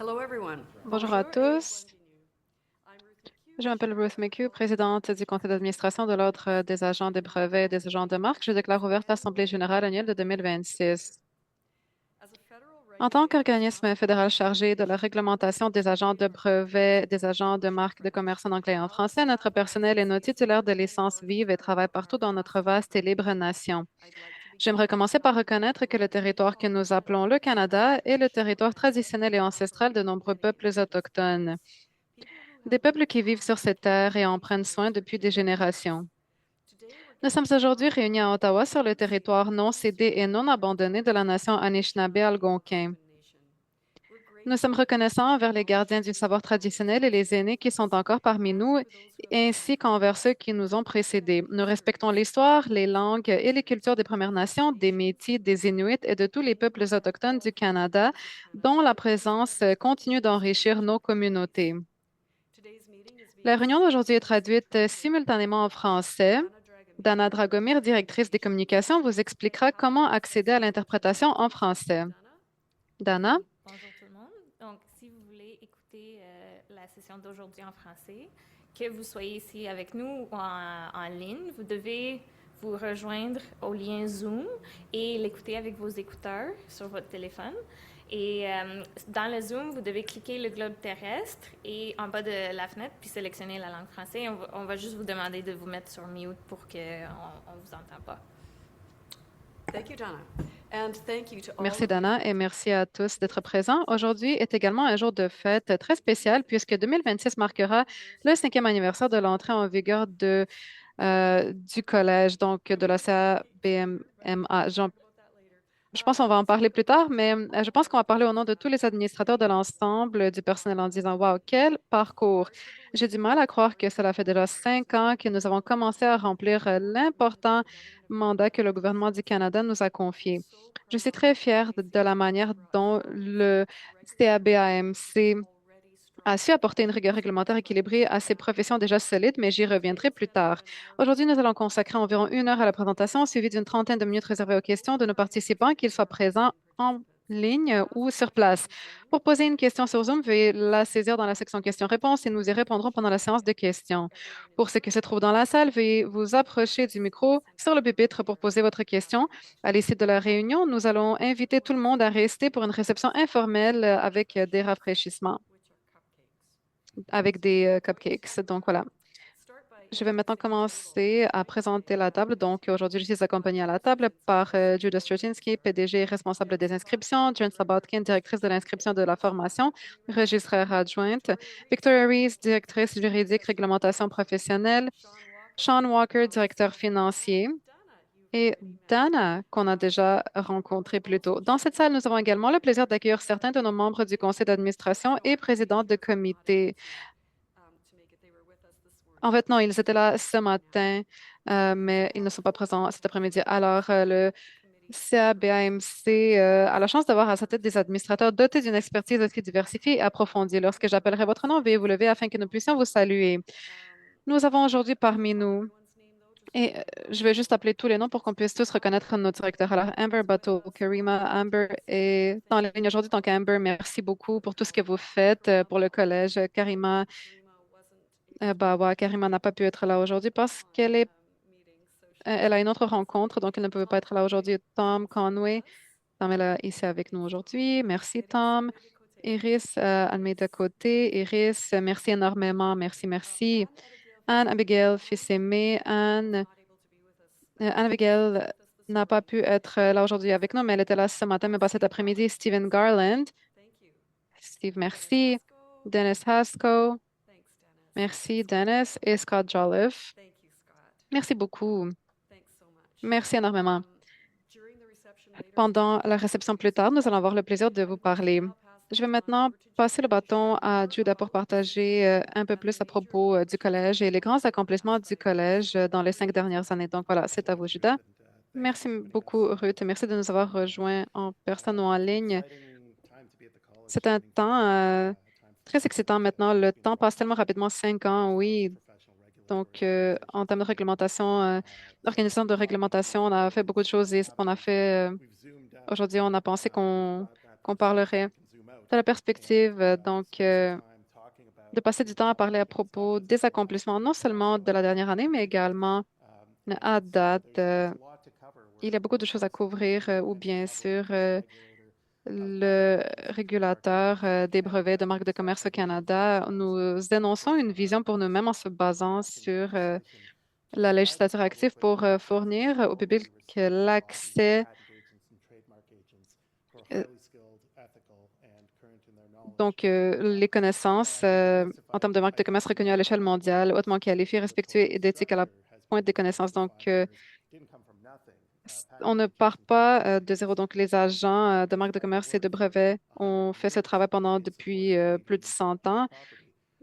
Hello, everyone. Bonjour à Bonjour et tous. bienvenue. I'm Ruth McHugh, Je m'appelle Chair Ruth of the McHugh, Office of présidente du conseil d'administration de l'Ordre des agents des brevets et des agents de marque. Je déclare ouverte l'Assemblée générale annuelle de 2026. As a federal En tant regulator qu'organisme responsible fédéral for chargé de la réglementation des agents de brevets, des agents de marque de commerce en anglais et en français, notre personnel et nos titulaires de licence vivent et travaillent partout dans notre vaste et libre nation. I'd like to begin J'aimerais by commencer par acknowledging reconnaître que le what we territoire que call nous appelons Canada le as the Canada est le territoire traditional traditionnel et homeland for ancestral de many, nombreux many peuples autochtones, nations. People who des have peuples lived qui vivent on sur ces and terres et en engaged prennent in soin it for depuis des generations. générations. Today, we're Nous sommes gathered in aujourd'hui réunis à Ottawa, Ottawa sur le territoire non cédé et unceded non abandonné de la nation Anishinaabe Anishinaabe algonquin. Algonquin Nation. We're Nous sommes grateful for reconnaissants those envers les gardiens du long-standing savoir traditionnel et les traditions aînés qui sont encore parmi and nous, for those who have ainsi led. qu'envers ceux qui nous ont We respect précédés. the Nous respectons histories, l'histoire, les langues et les cultures, cultures des Premières of Nations, First des Nations Métis, des Inuits et de tous les and peuples autochtones du all Canada, peoples of dont Canada la who présence contribute to continue this d'enrichir rich nos communautés. legacy. Today's meeting is being La réunion d'aujourd'hui est simultaneously traduite translated. simultanément en français. Dana Dana Dragomir, Dragomir, Director directrice des Communications, communications, vous will expliquera have comment accéder à translation into l'interprétation en French. français. Dana? Dana? Bonjour tout le monde. Donc, si vous voulez écouter la session d'aujourd'hui en français, que vous soyez ici avec nous ou en ligne, vous devez vous rejoindre au lien Zoom et l'écouter avec vos écouteurs sur votre téléphone. Et dans le Zoom, vous devez cliquer le globe terrestre et en bas de la fenêtre, puis sélectionner la langue française. On va juste vous demander de vous mettre sur mute pour qu'on ne vous entende pas. Thank you, Dana. And thank you to all Merci of you Dana for et attending. merci à tous d'être présents. Aujourd'hui est également un jour de fête très spécial puisque 2026 marquera le 5e anniversaire de l'entrée en vigueur du collège, donc de la CABMA. Je pense qu'on va en parler plus tard, mais je pense qu'on va parler au nom de tous les administrateurs de l'ensemble du personnel en disant, Wow, quel parcours! J'ai du mal à croire que cela fait déjà 5 ans que nous avons commencé à remplir l'important mandat que le gouvernement du Canada nous a confié. Je suis très fière de la manière dont le CABAMC a su apporter une rigueur réglementaire équilibrée à ces professions déjà solides, mais j'y reviendrai plus tard. Aujourd'hui, nous allons consacrer environ 1 heure à la présentation, suivie d'une trentaine de minutes réservées aux questions de nos participants, qu'ils soient présents en ligne ou sur place. Pour poser une question sur Zoom, veuillez la saisir dans la section questions-réponses et nous y répondrons pendant la séance de questions. Pour ceux qui se trouvent dans la salle, veuillez vous approcher du micro sur le pupitre pour poser votre question. À l'issue de la réunion, nous allons inviter tout le monde à rester pour une réception informelle avec des rafraîchissements avec des cupcakes. Donc voilà. Je vais maintenant commencer à présenter la table. Donc aujourd'hui, je suis accompagnée à la table par Judah Straczynski, PDG et responsable des inscriptions, Jen Sabatkin, directrice de l'inscription de la formation, registraire adjointe, Victoria Rees, directrice juridique réglementation professionnelle, Sean Walker, directeur financier, et Dana, qu'on a déjà rencontré plus tôt. Dans cette salle, nous avons également le plaisir d'accueillir certains de nos membres du conseil d'administration et présidents de comité. En fait, non, ils étaient là ce matin, mais ils ne sont pas présents cet après-midi. Alors, le CABAMC a la chance d'avoir à sa tête des administrateurs dotés d'une expertise aussi diversifiée et approfondie. Lorsque j'appellerai votre nom, veuillez vous lever afin que nous puissions vous saluer. Nous avons aujourd'hui parmi nous, et je vais juste appeler tous les noms pour qu'on puisse tous reconnaître nos directeurs. Alors, Amber Bateau, Karima, Amber est dans la ligne aujourd'hui. Donc, Amber, merci beaucoup pour tout ce que vous faites pour le collège. Karima, ouais, Karima n'a pas pu être là aujourd'hui parce elle a une autre rencontre, donc elle ne pouvait pas être là aujourd'hui. Tom Conway, Tom est là ici avec nous aujourd'hui. Merci, Tom. Iris Almeida Côté. Iris, merci énormément. Merci, merci. Anne Abigail Fils-Aimé. Anne Abigail n'a pas pu être là aujourd'hui avec nous, mais elle était là ce matin, mais pas cet après-midi. Stephen Garland. Steve, merci. Dennis Haskell. Merci, Dennis. Et Scott Jolliffe. Merci beaucoup. Merci énormément. Pendant la réception plus tard, nous allons avoir le plaisir de vous parler. Je vais maintenant passer le bâton à Judah pour partager un peu plus à propos du collège et les grands accomplissements du collège dans les 5 dernières années. Donc voilà, c'est à vous, Judah. Merci beaucoup, Ruth. Merci de nous avoir rejoints en personne ou en ligne. C'est un temps très excitant maintenant. Le temps passe tellement rapidement, 5 ans, oui. Donc, en termes de réglementation, l'organisation de réglementation, on a fait beaucoup de choses et ce qu'on a fait aujourd'hui, on a pensé qu'on parlerait. de la perspective, de passer du temps à parler à propos des accomplissements, non seulement de la dernière année, mais également à date. Il y a beaucoup de choses à couvrir, ou bien sûr, le régulateur des brevets de marque de commerce au Canada, nous énonçons une vision pour nous-mêmes en se basant sur la législature active pour fournir au public l'accès, euh, les connaissances en termes de marque de commerce reconnues à l'échelle mondiale, hautement qualifiées, respectuées et d'éthique à la pointe des connaissances. On ne part pas de zéro. Donc, les agents de marque de commerce et de brevets ont fait ce travail pendant depuis plus de 100 ans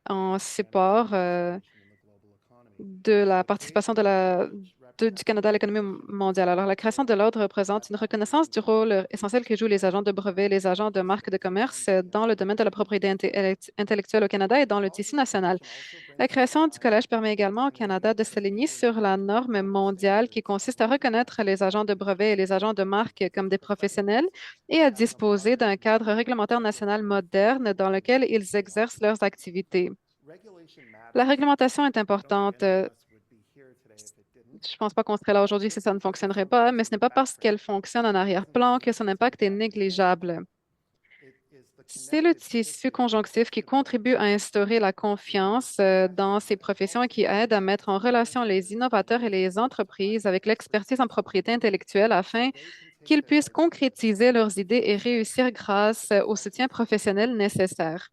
en support de la participation du Canada à l'économie mondiale. Alors, la création de l'ordre représente une reconnaissance du rôle essentiel que jouent les agents de brevets et les agents de marque de commerce dans le domaine de la propriété intellectuelle au Canada et dans le tissu national. La création du collège permet également au Canada de s'aligner sur la norme mondiale qui consiste à reconnaître les agents de brevets et les agents de marque comme des professionnels et à disposer d'un cadre réglementaire national moderne dans lequel ils exercent leurs activités. La réglementation est importante. Je ne pense pas qu'on serait là aujourd'hui si ça ne fonctionnerait pas, mais ce n'est pas parce qu'elle fonctionne en arrière-plan que son impact est négligeable. C'est le tissu conjonctif qui contribue à instaurer la confiance dans ces professions et qui aide à mettre en relation les innovateurs et les entreprises avec l'expertise en propriété intellectuelle afin qu'ils puissent concrétiser leurs idées et réussir grâce au soutien professionnel nécessaire.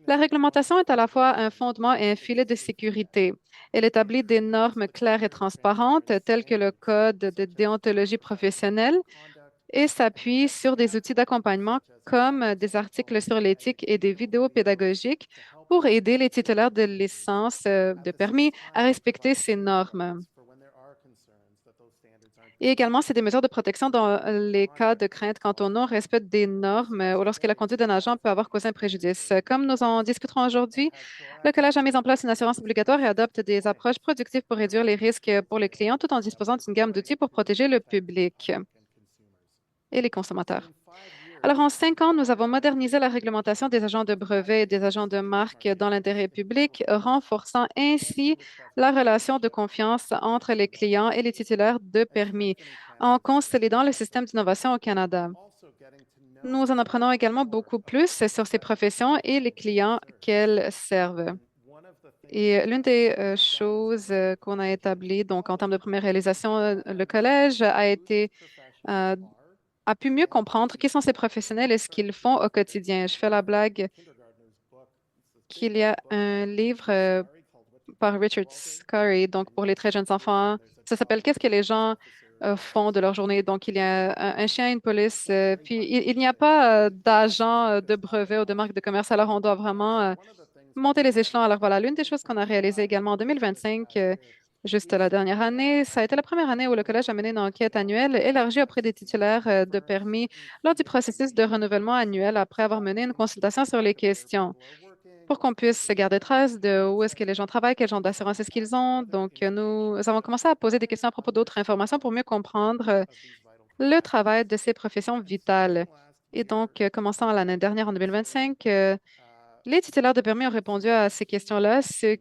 La réglementation est à la fois un fondement et un filet de sécurité. Elle établit des normes claires et transparentes, telles que le Code de déontologie professionnelle, et s'appuie sur des outils d'accompagnement comme des articles sur l'éthique et des vidéos pédagogiques pour aider les titulaires de licences de permis à respecter ces normes. Et également, c'est des mesures de protection dans les cas de crainte quant au non-respect des normes ou lorsque la conduite d'un agent peut avoir causé un préjudice. Comme nous en discuterons aujourd'hui, le Collège a mis en place une assurance obligatoire et adopte des approches productives pour réduire les risques pour les clients tout en disposant d'une gamme d'outils pour protéger le public et les consommateurs. Alors, en 5 ans, nous avons modernisé la réglementation des agents de brevet et des agents de marque dans l'intérêt public, renforçant ainsi la relation de confiance entre les clients et les titulaires de permis, en consolidant le système d'innovation au Canada. Nous en apprenons également beaucoup plus sur ces professions et les clients qu'elles servent. Et l'une des choses qu'on a établies, donc en termes de première réalisation, le collège euh, a pu mieux comprendre qui sont ces professionnels et ce qu'ils font au quotidien. Je fais la blague qu'il y a un livre par Richard Scarry, donc pour les très jeunes enfants. Ça s'appelle Qu'est-ce que les gens font de leur journée? Donc, il y a un chien, une police, puis il n'y a pas d'agent de brevet ou de marque de commerce, alors on doit vraiment monter les échelons. Alors voilà, l'une des choses qu'on a réalisées également en 2025, juste la dernière année, ça a été la première année où le collège a mené une enquête annuelle élargie auprès des titulaires de permis lors du processus de renouvellement annuel après avoir mené une consultation sur les questions pour qu'on puisse garder trace de où est-ce que les gens travaillent, quel genre d'assurance est-ce qu'ils ont. Donc, nous avons commencé à poser des questions à propos d'autres informations pour mieux comprendre le travail de ces professions vitales. Et donc, commençant l'année dernière, en 2025, les titulaires de permis ont répondu à ces questions-là, ces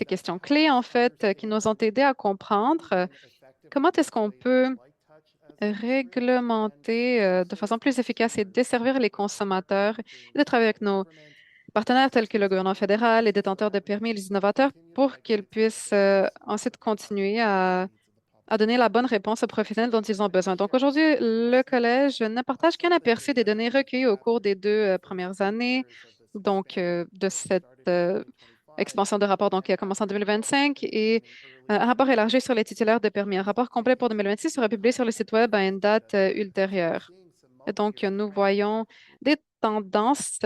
questions clés, en fait, qui nous ont aidés à comprendre comment est-ce qu'on peut réglementer de façon plus efficace et desservir les consommateurs et de travailler avec nos partenaires tels que le gouvernement fédéral, les détenteurs de permis et les innovateurs pour qu'ils puissent ensuite continuer à donner la bonne réponse aux professionnels dont ils ont besoin. Donc aujourd'hui, le collège ne partage qu'un aperçu des données recueillies au cours des 2 premières années, de cette expansion de rapport qui a commencé en 2025 et un rapport élargi sur les titulaires de permis. Un rapport complet pour 2026 sera publié sur le site Web à une date ultérieure. Et donc, nous voyons des tendances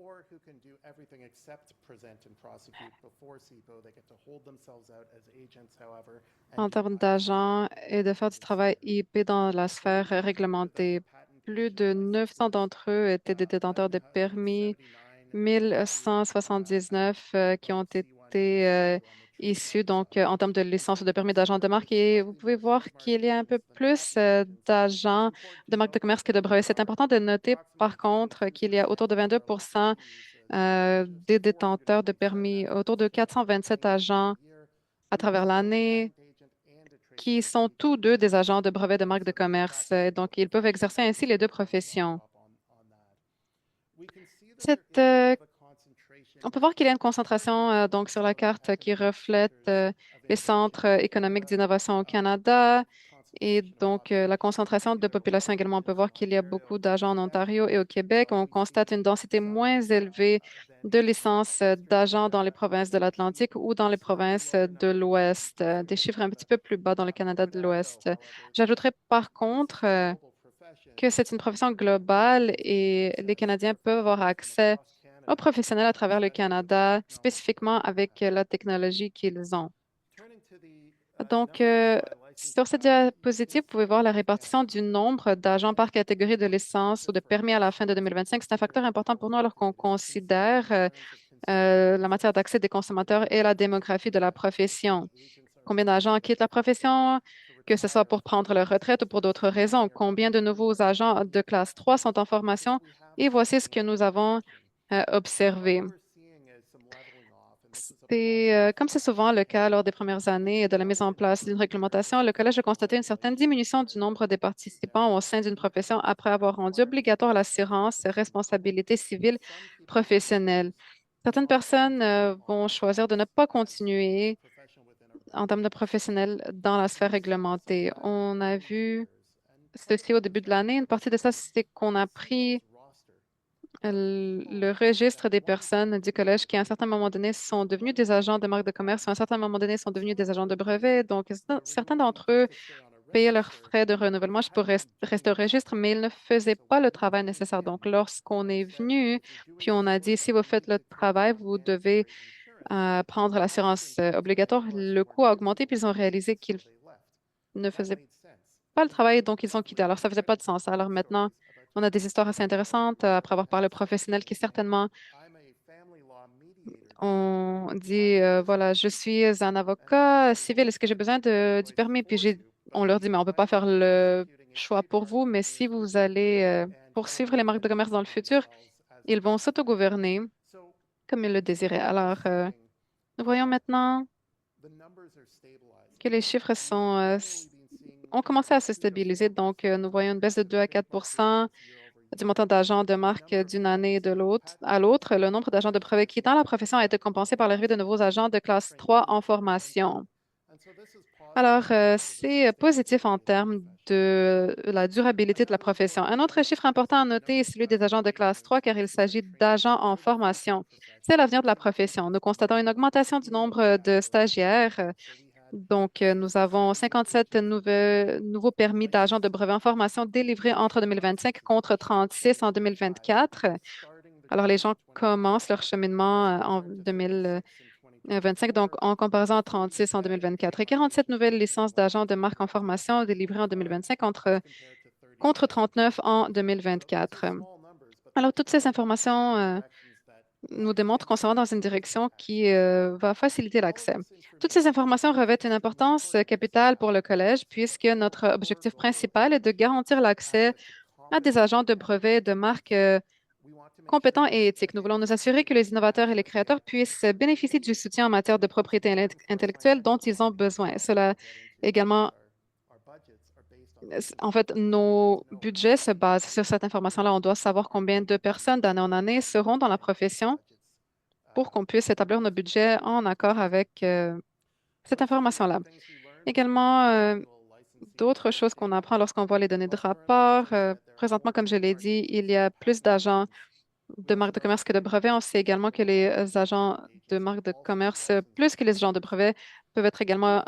or who can do everything except present and prosecute before SIPO. They get to hold themselves out as agents, however. En termes d'agents et de faire du travail IP dans la sphère réglementée. Plus de 900 d'entre eux étaient des détenteurs de permis, 1179 qui ont été issus donc en termes de licence ou de permis d'agent de marque. Et vous pouvez voir qu'il y a un peu plus d'agents de marque de commerce que de brevets. C'est important de noter par contre qu'il y a autour de 22 des détenteurs de permis, autour de 427 agents à travers l'année qui sont tous deux des agents de brevet de marque de commerce. Donc, ils peuvent exercer ainsi les deux professions. Cette, euh, on peut voir qu'il y a une concentration donc sur la carte qui reflète les centres économiques d'innovation au Canada et donc la concentration de population également. On peut voir qu'il y a beaucoup d'agents en Ontario et au Québec. On constate une densité moins élevée de licences d'agents dans les provinces de l'Atlantique ou dans les provinces de l'Ouest, des chiffres un petit peu plus bas dans le Canada de l'Ouest. J'ajouterais par contre que c'est une profession globale et les Canadiens peuvent avoir accès aux professionnels à travers le Canada, spécifiquement avec la technologie qu'ils ont. Donc, sur cette diapositive, vous pouvez voir la répartition du nombre d'agents par catégorie de licence ou de permis à la fin de 2025. C'est un facteur important pour nous alors qu'on considère la matière d'accès des consommateurs et la démographie de la profession. Combien d'agents quittent la profession, que ce soit pour prendre leur retraite ou pour d'autres raisons? Combien de nouveaux agents de classe 3 sont en formation? Et voici ce que nous avons observé. Comme c'est souvent le cas lors des premières années de la mise en place d'une réglementation, le Collège a constaté une certaine diminution du nombre des participants au sein d'une profession après avoir rendu obligatoire l'assurance responsabilité civile professionnelle. Certaines personnes vont choisir de ne pas continuer en termes de professionnels dans la sphère réglementée. On a vu ceci au début de l'année. Une partie de ça, c'est qu'on a pris le registre des personnes du collège qui, à un certain moment donné, sont devenus des agents de marque de commerce ou à un certain moment donné, sont devenus des agents de brevet. Donc, certains d'entre eux payaient leurs frais de renouvellement pour rester au registre, mais ils ne faisaient pas le travail nécessaire. Donc, lorsqu'on est venu, puis on a dit, si vous faites le travail, vous devez prendre l'assurance obligatoire, le coût a augmenté, puis ils ont réalisé qu'ils ne faisaient pas le travail, donc ils ont quitté. Alors, ça ne faisait pas de sens. Alors maintenant, on a des histoires assez intéressantes après avoir parlé aux professionnels qui certainement ont dit, voilà, je suis un avocat civil, est-ce que j'ai besoin du permis? Puis on leur dit, mais on ne peut pas faire le choix pour vous, mais si vous allez poursuivre les marques de commerce dans le futur, ils vont s'autogouverner comme ils le désiraient. Alors, nous voyons maintenant que les chiffres ont commencé à se stabiliser. Donc, nous voyons une baisse de 2 à 4 du montant d'agents de marque d'une année de l'autre à l'autre. Le nombre d'agents de brevet quittant la profession a été compensé par l'arrivée de nouveaux agents de classe 3 en formation. Alors, c'est positif en termes de la durabilité de la profession. Un autre chiffre important à noter est celui des agents de classe 3, car il s'agit d'agents en formation. C'est l'avenir de la profession. Nous constatons une augmentation du nombre de stagiaires. Donc, nous avons 57 nouveaux permis d'agents de brevet en formation délivrés entre 2025 contre 36 en 2024. Alors, les gens commencent leur cheminement en 2025, donc en comparaison à 36 en 2024. Et 47 nouvelles licences d'agents de marque en formation délivrées en 2025 contre 39 en 2024. Alors, toutes ces informations nous démontrent qu'on s'en va dans une direction qui va faciliter l'accès. Toutes ces informations revêtent une importance capitale pour le collège puisque notre objectif principal est de garantir l'accès à des agents de brevets de marque compétents et éthiques. Nous voulons nous assurer que les innovateurs et les créateurs puissent bénéficier du soutien en matière de propriété intellectuelle dont ils ont besoin. Cela également, en fait, nos budgets se basent sur cette information-là. On doit savoir combien de personnes d'année en année seront dans la profession pour qu'on puisse établir nos budgets en accord avec cette information-là. Également, d'autres choses qu'on apprend lorsqu'on voit les données de rapport. Présentement, comme je l'ai dit, il y a plus d'agents de marque de commerce que de brevets. On sait également que les agents de marque de commerce, plus que les agents de brevets, peuvent être également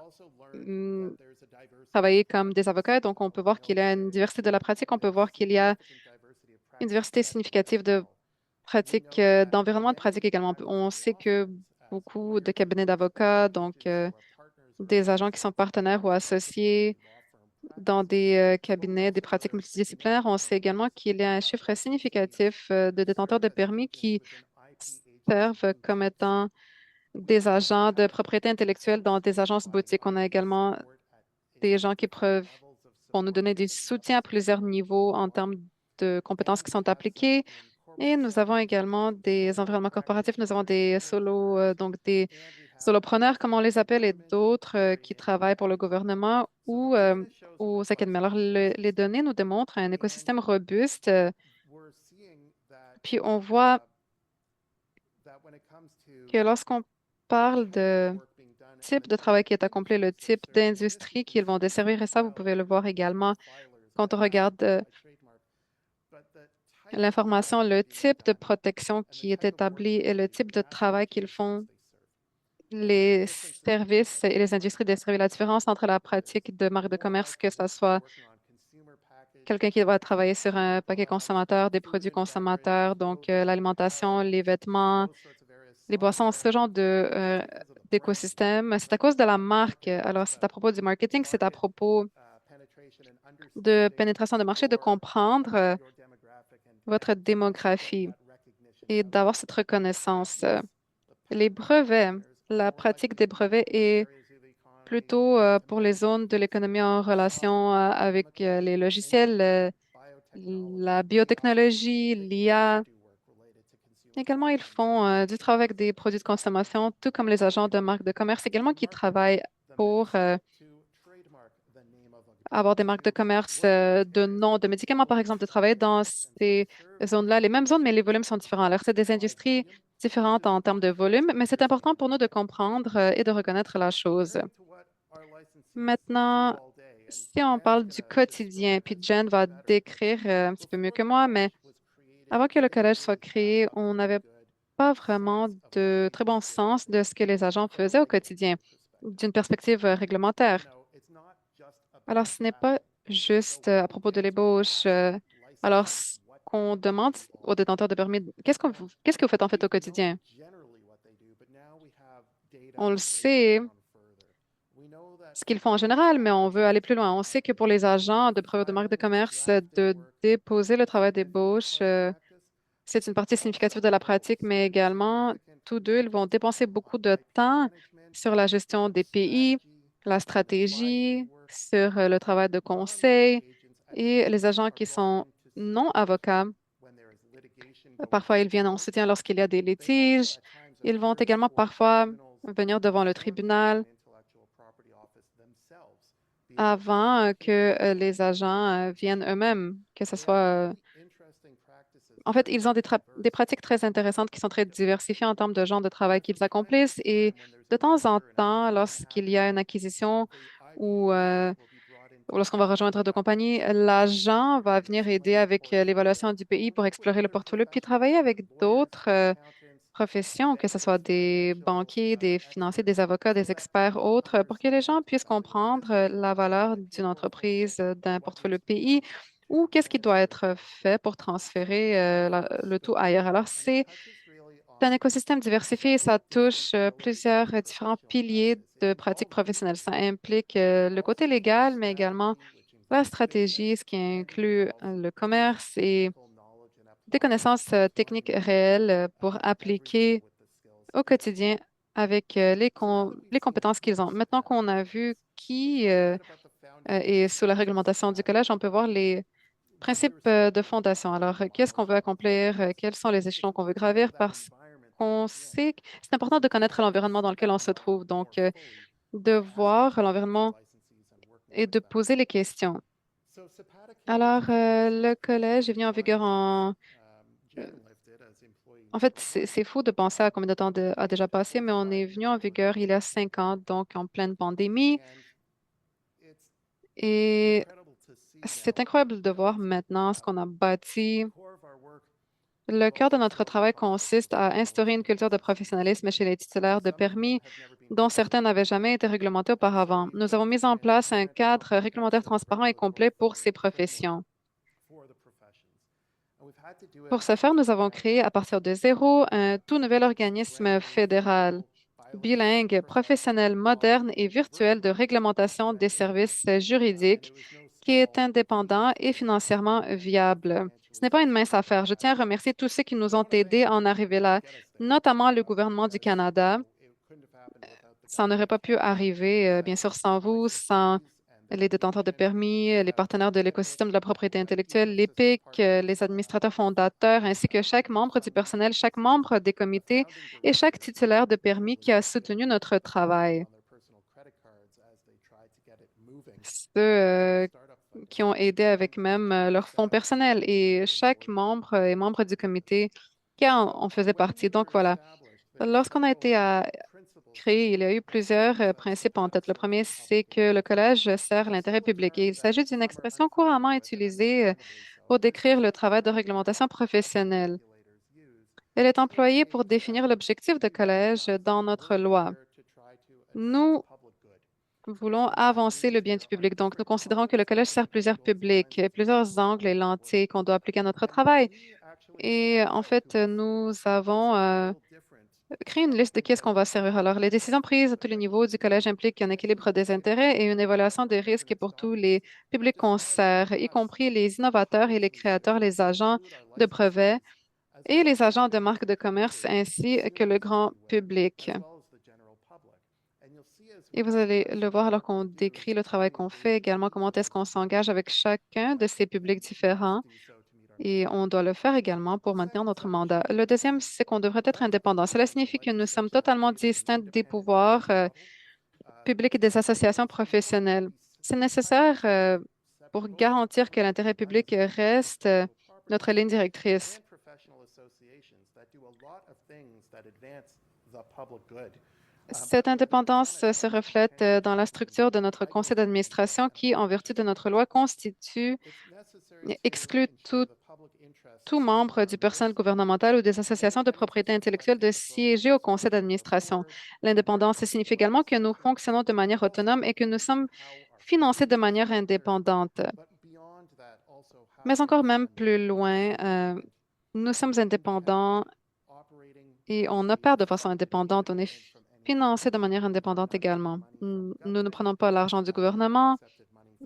travailler comme des avocats. Donc, on peut voir qu'il y a une diversité de la pratique. On peut voir qu'il y a une diversité significative de pratique, d'environnement de pratique également. On sait que beaucoup de cabinets d'avocats, donc des agents qui sont partenaires ou associés dans des cabinets, des pratiques multidisciplinaires, on sait également qu'il y a un chiffre significatif de détenteurs de permis qui servent comme étant des agents de propriété intellectuelle dans des agences boutiques. On a également des gens qui peuvent vont nous donner des soutiens à plusieurs niveaux en termes de compétences qui sont appliquées. Et nous avons également des environnements corporatifs. Nous avons des solos, donc des solopreneurs, comme on les appelle, et d'autres qui travaillent pour le gouvernement ou aux académies. Alors, les données nous démontrent un écosystème robuste. Puis, on voit que lorsqu'on parle de type de travail qui est accompli, le type d'industrie qu'ils vont desservir, et ça, vous pouvez le voir également quand on regarde l'information, le type de protection qui est établi et le type de travail qu'ils font, les services et les industries desservies, la différence entre la pratique de marque de commerce, que ce soit quelqu'un qui va travailler sur un paquet consommateur, des produits consommateurs, donc l'alimentation, les vêtements, les boissons, ce genre d'écosystème. C'est à cause de la marque. Alors, c'est à propos du marketing, c'est à propos de pénétration de marché, de comprendre votre démographie et d'avoir cette reconnaissance. Les brevets, la pratique des brevets est plutôt pour les zones de l'économie en relation avec les logiciels, la biotechnologie, l'IA. Également, ils font du travail avec des produits de consommation, tout comme les agents de marque de commerce également qui travaillent pour avoir des marques de commerce de noms de médicaments, par exemple, de travailler dans ces zones-là, les mêmes zones, mais les volumes sont différents. Alors, c'est des industries différentes en termes de volume, mais c'est important pour nous de comprendre et de reconnaître la chose. Maintenant, si on parle du quotidien, puis Jen va décrire un petit peu mieux que moi, mais avant que le collège soit créé, on n'avait pas vraiment de très bon sens de ce que les agents faisaient au quotidien d'une perspective réglementaire. Alors, ce n'est pas juste à propos de l'ébauche. Alors, ce qu'on demande aux détenteurs de permis, qu'est-ce que vous faites en fait au quotidien? On le sait, ce qu'ils font en général, mais on veut aller plus loin. On sait que pour les agents de preuve de marque de commerce, de déposer le travail d'ébauche, c'est une partie significative de la pratique, mais également, tous deux, ils vont dépenser beaucoup de temps sur la gestion des pays, la stratégie, sur le travail de conseil et les agents qui sont non avocats. Parfois, ils viennent en soutien lorsqu'il y a des litiges. Ils vont également parfois venir devant le tribunal avant que les agents viennent eux-mêmes, que ce soit en fait, ils ont des pratiques très intéressantes qui sont très diversifiées en termes de genre de travail qu'ils accomplissent et de temps en temps, lorsqu'il y a une acquisition ou lorsqu'on va rejoindre deux compagnies, l'agent va venir aider avec l'évaluation du pays pour explorer le portfolio, puis travailler avec d'autres professions, que ce soit des banquiers, des financiers, des avocats, des experts autres, pour que les gens puissent comprendre la valeur d'une entreprise, d'un portfolio pays ou qu'est-ce qui doit être fait pour transférer le tout ailleurs. Alors, c'est un écosystème diversifié et ça touche plusieurs différents piliers de pratiques professionnelles. Ça implique le côté légal, mais également la stratégie, ce qui inclut le commerce et des connaissances techniques réelles pour appliquer au quotidien avec les compétences qu'ils ont. Maintenant qu'on a vu qui est sous la réglementation du collège, on peut voir les principes de fondation. Alors, qu'est-ce qu'on veut accomplir? Quels sont les échelons qu'on veut gravir? Parce qu'on sait que c'est important de connaître l'environnement dans lequel on se trouve. Donc, de voir l'environnement et de poser les questions. Alors, le collège est venu en vigueur en fait, c'est fou de penser à combien de temps a déjà passé, mais on est venu en vigueur il y a 5 ans, donc en pleine pandémie. Et c'est incroyable de voir maintenant ce qu'on a bâti. Le cœur de notre travail consiste à instaurer une culture de professionnalisme chez les titulaires de permis dont certains n'avaient jamais été réglementés auparavant. Nous avons mis en place un cadre réglementaire transparent et complet pour ces professions. Pour ce faire, nous avons créé à partir de zéro un tout nouvel organisme fédéral, bilingue, professionnel, moderne et virtuel de réglementation des services juridiques qui est indépendant et financièrement viable. Ce n'est pas une mince affaire. Je tiens à remercier tous ceux qui nous ont aidés à en arriver là, notamment le gouvernement du Canada. Ça n'aurait pas pu arriver, bien sûr, sans vous, sans les détenteurs de permis, les partenaires de l'écosystème de la propriété intellectuelle, l'EPIC, les administrateurs fondateurs, ainsi que chaque membre du personnel, chaque membre des comités et chaque titulaire de permis qui a soutenu notre travail. Ceux qui ont aidé avec même leurs fonds personnels et chaque membre est membre du comité qui en faisait partie. Donc voilà. Lorsqu'on a été créé, il y a eu plusieurs principes en tête. Le premier, c'est que le collège sert l'intérêt public et il s'agit d'une expression couramment utilisée pour décrire le travail de réglementation professionnelle. Elle est employée pour définir l'objectif de collège dans notre loi. Nous voulons avancer le bien du public. Donc, nous considérons que le collège sert plusieurs publics, plusieurs angles et lentilles qu'on doit appliquer à notre travail. Et en fait, nous avons créé une liste de qui est-ce qu'on va servir. Alors, les décisions prises à tous les niveaux du collège impliquent un équilibre des intérêts et une évaluation des risques pour tous les publics qu'on sert, y compris les innovateurs et les créateurs, les agents de brevets et les agents de marque de commerce, ainsi que le grand public. Et vous allez le voir alors qu'on décrit le travail qu'on fait, également comment est-ce qu'on s'engage avec chacun de ces publics différents. Et on doit le faire également pour maintenir notre mandat. Le deuxième, c'est qu'on devrait être indépendant. Cela signifie que nous sommes totalement distincts des pouvoirs publics et des associations professionnelles. C'est nécessaire pour garantir que l'intérêt public reste notre ligne directrice. Cette indépendance se reflète dans la structure de notre conseil d'administration qui, en vertu de notre loi, exclut tout membre du personnel gouvernemental ou des associations de propriété intellectuelle de siéger au conseil d'administration. L'indépendance signifie également que nous fonctionnons de manière autonome et que nous sommes financés de manière indépendante. Mais encore même plus loin, nous sommes indépendants et on opère de façon indépendante. On est financé de manière indépendante également. Nous ne prenons pas l'argent du gouvernement,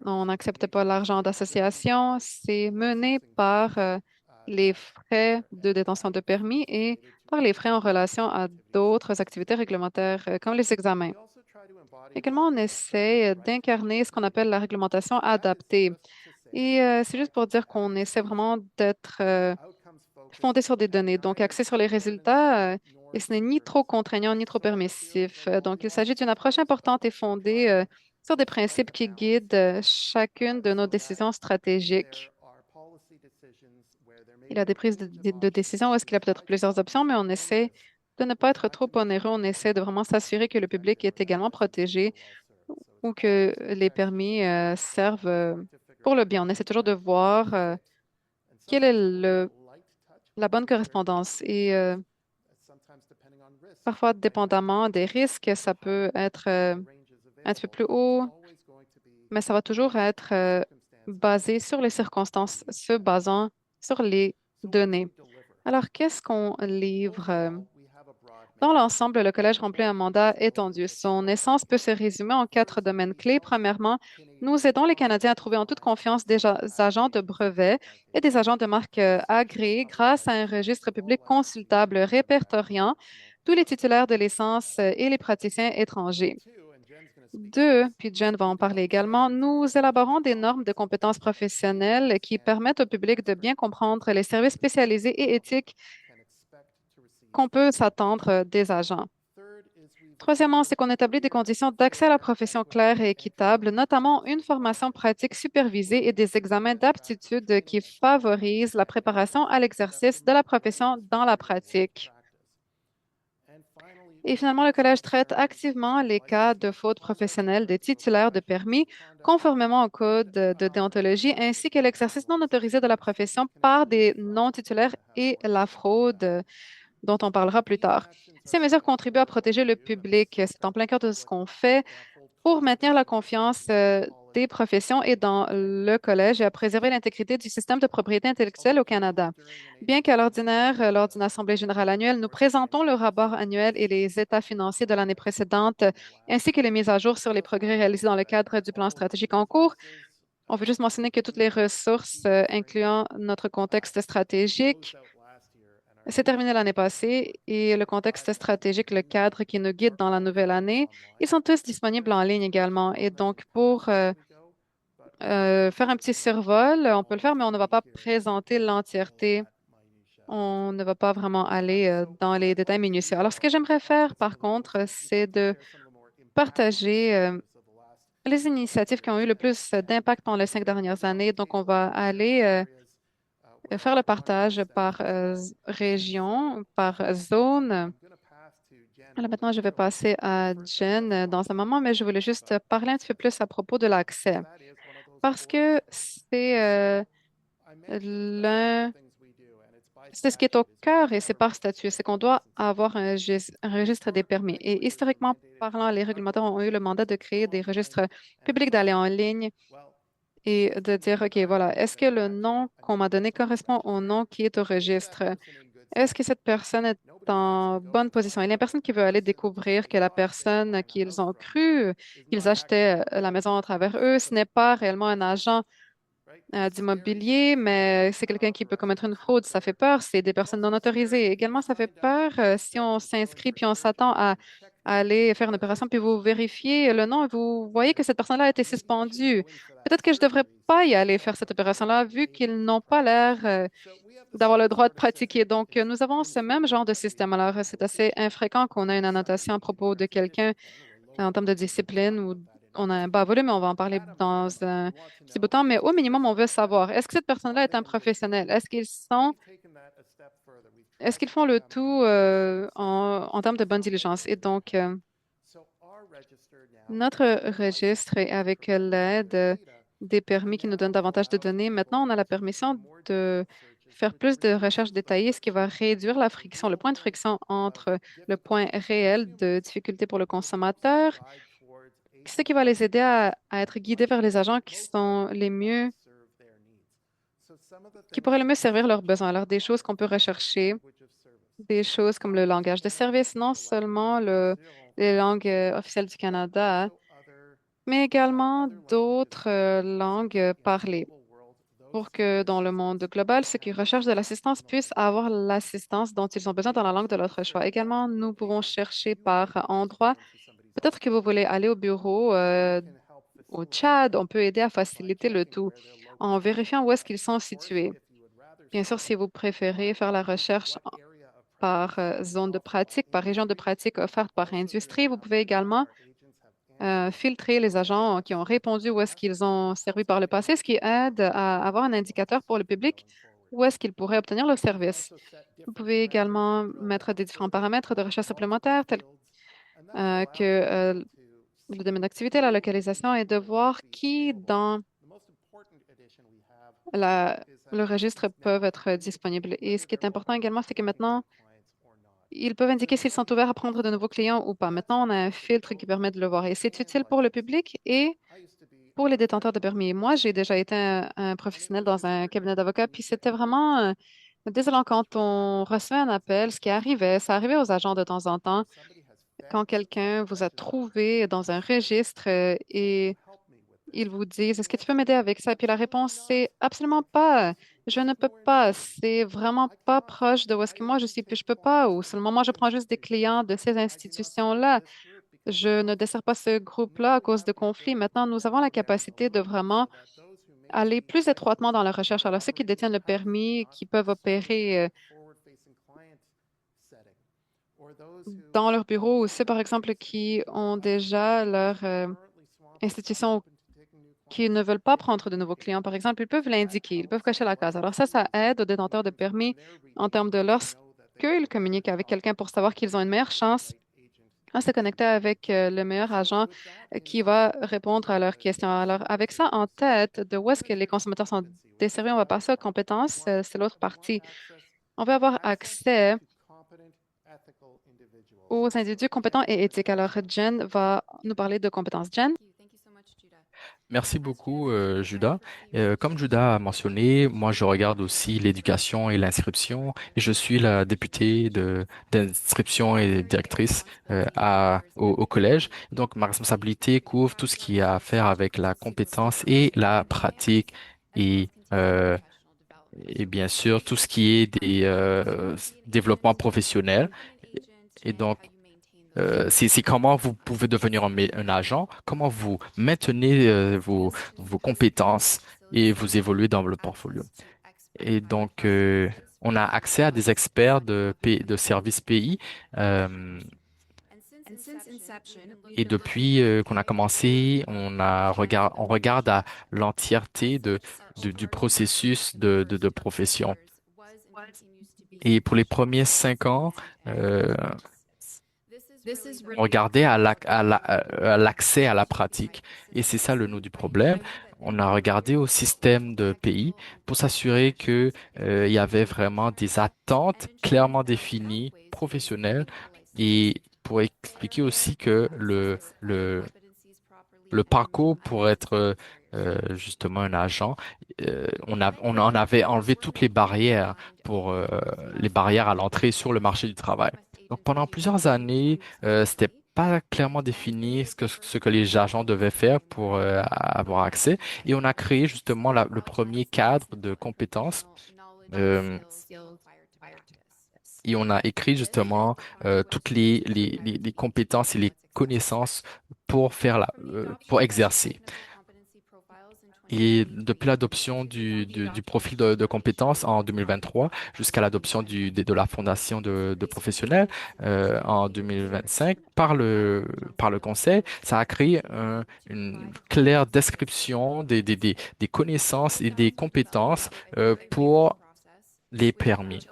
on n'accepte pas l'argent d'association. C'est mené par les frais de détention de permis et par les frais en relation à d'autres activités réglementaires comme les examens. Également, on essaie d'incarner ce qu'on appelle la réglementation adaptée. Et c'est juste pour dire qu'on essaie vraiment d'être fondé sur des données, donc axé sur les résultats, et ce n'est ni trop contraignant ni trop permissif. Donc, il s'agit d'une approche importante et fondée sur des principes qui guident chacune de nos décisions stratégiques. Il y a des prises de décision où est-ce qu'il y a peut-être plusieurs options, mais on essaie de ne pas être trop onéreux. On essaie de vraiment s'assurer que le public est également protégé ou que les permis servent pour le bien. On essaie toujours de voir quelle est la bonne correspondance. Et parfois, dépendamment des risques, ça peut être un petit peu plus haut, mais ça va toujours être basé sur les circonstances, se basant sur les données. Alors, qu'est-ce qu'on livre? Dans l'ensemble, le Collège remplit un mandat étendu. Son essence peut se résumer en 4 domaines clés. Premièrement, nous aidons les Canadiens à trouver en toute confiance des agents de brevets et des agents de marque agréés grâce à un registre public consultable répertoriant tous les titulaires de licence et les praticiens étrangers. Deux, puis Jen va en parler également, nous élaborons des normes de compétences professionnelles qui permettent au public de bien comprendre les services spécialisés et éthiques qu'on peut s'attendre des agents. Troisièmement, c'est qu'on établit des conditions d'accès à la profession claires et équitables, notamment une formation pratique supervisée et des examens d'aptitude qui favorisent la préparation à l'exercice de la profession dans la pratique. Et finalement, le Collège traite activement les cas de fautes professionnelles des titulaires de permis, conformément au Code de déontologie, ainsi que l'exercice non autorisé de la profession par des non-titulaires et la fraude, dont on parlera plus tard. Ces mesures contribuent à protéger le public. C'est en plein cœur de ce qu'on fait pour maintenir la confiance des professions et dans le collège et à préserver l'intégrité du système de propriété intellectuelle au Canada. Bien qu'à l'ordinaire, lors d'une assemblée générale annuelle, nous présentons le rapport annuel et les états financiers de l'année précédente, ainsi que les mises à jour sur les progrès réalisés dans le cadre du plan stratégique en cours. On veut juste mentionner que toutes les ressources, incluant notre contexte stratégique, c'est terminé l'année passée et le contexte stratégique, le cadre qui nous guide dans la nouvelle année, ils sont tous disponibles en ligne également. Et donc, pour faire un petit survol, on peut le faire, mais on ne va pas présenter l'entièreté. On ne va pas vraiment aller dans les détails minutieux. Alors, ce que j'aimerais faire, par contre, c'est de partager les initiatives qui ont eu le plus d'impact pendant les 5 dernières années. Donc, on va aller faire le partage par région, par zone. Alors maintenant, je vais passer à Jen dans un moment, mais je voulais juste parler un petit peu plus à propos de l'accès. Parce que l'un, c'est ce qui est au cœur et c'est par statut, c'est qu'on doit avoir un registre des permis. Et historiquement parlant, les régulateurs ont eu le mandat de créer des registres publics d'aller en ligne et de dire, OK, voilà, est-ce que le nom qu'on m'a donné correspond au nom qui est au registre? Est-ce que cette personne est en bonne position? Il y a une personne qui veut aller découvrir que la personne qu'ils ont cru qu'ils achetaient la maison à travers eux, ce n'est pas réellement un agent d'immobilier, mais c'est quelqu'un qui peut commettre une fraude. Ça fait peur. C'est des personnes non autorisées. Également, ça fait peur si on s'inscrit puis on s'attend à aller faire une opération, puis vous vérifiez le nom et vous voyez que cette personne-là a été suspendue. Peut-être que je ne devrais pas y aller faire cette opération-là, vu qu'ils n'ont pas l'air d'avoir le droit de pratiquer. Donc, nous avons ce même genre de système. Alors, c'est assez infréquent qu'on ait une annotation à propos de quelqu'un en termes de discipline ou on a un bas volume, mais on va en parler dans un petit bout de temps. Mais au minimum, on veut savoir, est-ce que cette personne-là est un professionnel? Est-ce qu'ils font le tout en termes de bonne diligence? Et donc, notre registre est avec l'aide des permis qui nous donnent davantage de données. Maintenant, on a la permission de faire plus de recherches détaillées, ce qui va réduire la friction, le point de friction entre le point réel de difficulté pour le consommateur, ce qui va les aider à être guidés vers les agents qui sont les mieux, qui pourraient le mieux servir leurs besoins. Alors, des choses qu'on peut rechercher, des choses comme le langage de service, non seulement les langues officielles du Canada, mais également d'autres langues parlées pour que dans le monde global, ceux qui recherchent de l'assistance puissent avoir l'assistance dont ils ont besoin dans la langue de leur choix. Également, nous pouvons chercher par endroit. Peut-être que vous voulez aller au bureau au Tchad, on peut aider à faciliter le tout en vérifiant où est-ce qu'ils sont situés. Bien sûr, si vous préférez faire la recherche par zone de pratique, par région de pratique offerte par industrie, vous pouvez également filtrer les agents qui ont répondu où est-ce qu'ils ont servi par le passé, ce qui aide à avoir un indicateur pour le public où est-ce qu'ils pourraient obtenir le service. Vous pouvez également mettre des différents paramètres de recherche supplémentaires tels que le domaine d'activité, la localisation et de voir qui dans la- le registre peuvent être disponibles. Et ce qui est important également, c'est que maintenant, ils peuvent indiquer s'ils sont ouverts à prendre de nouveaux clients ou pas. Maintenant, on a un filtre qui permet de le voir et c'est utile pour le public et pour les détenteurs de permis. Moi, j'ai déjà été un professionnel dans un cabinet d'avocats, puis c'était vraiment désolant quand on recevait un appel, ce qui arrivait, ça arrivait aux agents de temps en temps, quand quelqu'un vous a trouvé dans un registre et ils vous disent, est-ce que tu peux m'aider avec ça? Puis la réponse, c'est absolument pas. Je ne peux pas. C'est vraiment pas proche de où est-ce que moi je suis, puis je peux pas. Ou seulement moi, je prends juste des clients de ces institutions-là. Je ne desserre pas ce groupe-là à cause de conflits. Maintenant, nous avons la capacité de vraiment aller plus étroitement dans la recherche. Alors, ceux qui détiennent le permis, qui peuvent opérer dans leur bureau, ou ceux, par exemple, qui ont déjà leur institution, qui ne veulent pas prendre de nouveaux clients, par exemple, ils peuvent l'indiquer, ils peuvent cocher la case. Alors, ça aide aux détenteurs de permis en termes de lorsqu'ils communiquent avec quelqu'un pour savoir qu'ils ont une meilleure chance à se connecter avec le meilleur agent qui va répondre à leurs questions. Alors, avec ça en tête, de où est-ce que les consommateurs sont desservis, on va passer aux compétences. C'est l'autre partie. On va avoir accès aux individus compétents et éthiques. Alors, Jen va nous parler de compétences. Jen? Merci beaucoup, Judas. Comme Judas a mentionné, moi, je regarde aussi l'éducation et l'inscription et je suis la députée d'inscription et directrice au collège. Donc, ma responsabilité couvre tout ce qui a à faire avec la compétence et la pratique et, euh, et bien sûr, tout ce qui est des développements professionnels. Et donc, c'est comment vous pouvez devenir un agent, comment vous maintenez vos compétences et vous évoluez dans le portfolio. Et donc, on a accès à des experts de services pays. euh, et depuis qu'on a commencé, on regarde à l'entièreté du processus de profession. Et pour les premiers 5 ans, euh, on regardait à l'accès à la pratique. Et c'est ça le nœud du problème. On a regardé au système de pays pour s'assurer que, il y avait vraiment des attentes clairement définies, professionnelles, et pour expliquer aussi que le parcours pour être justement un agent, on en avait enlevé toutes les barrières pour les barrières à l'entrée sur le marché du travail. Donc pendant plusieurs années, c'était pas clairement défini ce que les agents devaient faire pour avoir accès. Et on a créé justement le premier cadre de compétences. euh, et on a écrit justement toutes les compétences et les connaissances pour pour exercer. Et depuis l'adoption du profil de compétences en 2023 jusqu'à l'adoption de la fondation de professionnels en 2025 par le Conseil, ça a créé une claire description des connaissances et des compétences pour les permis.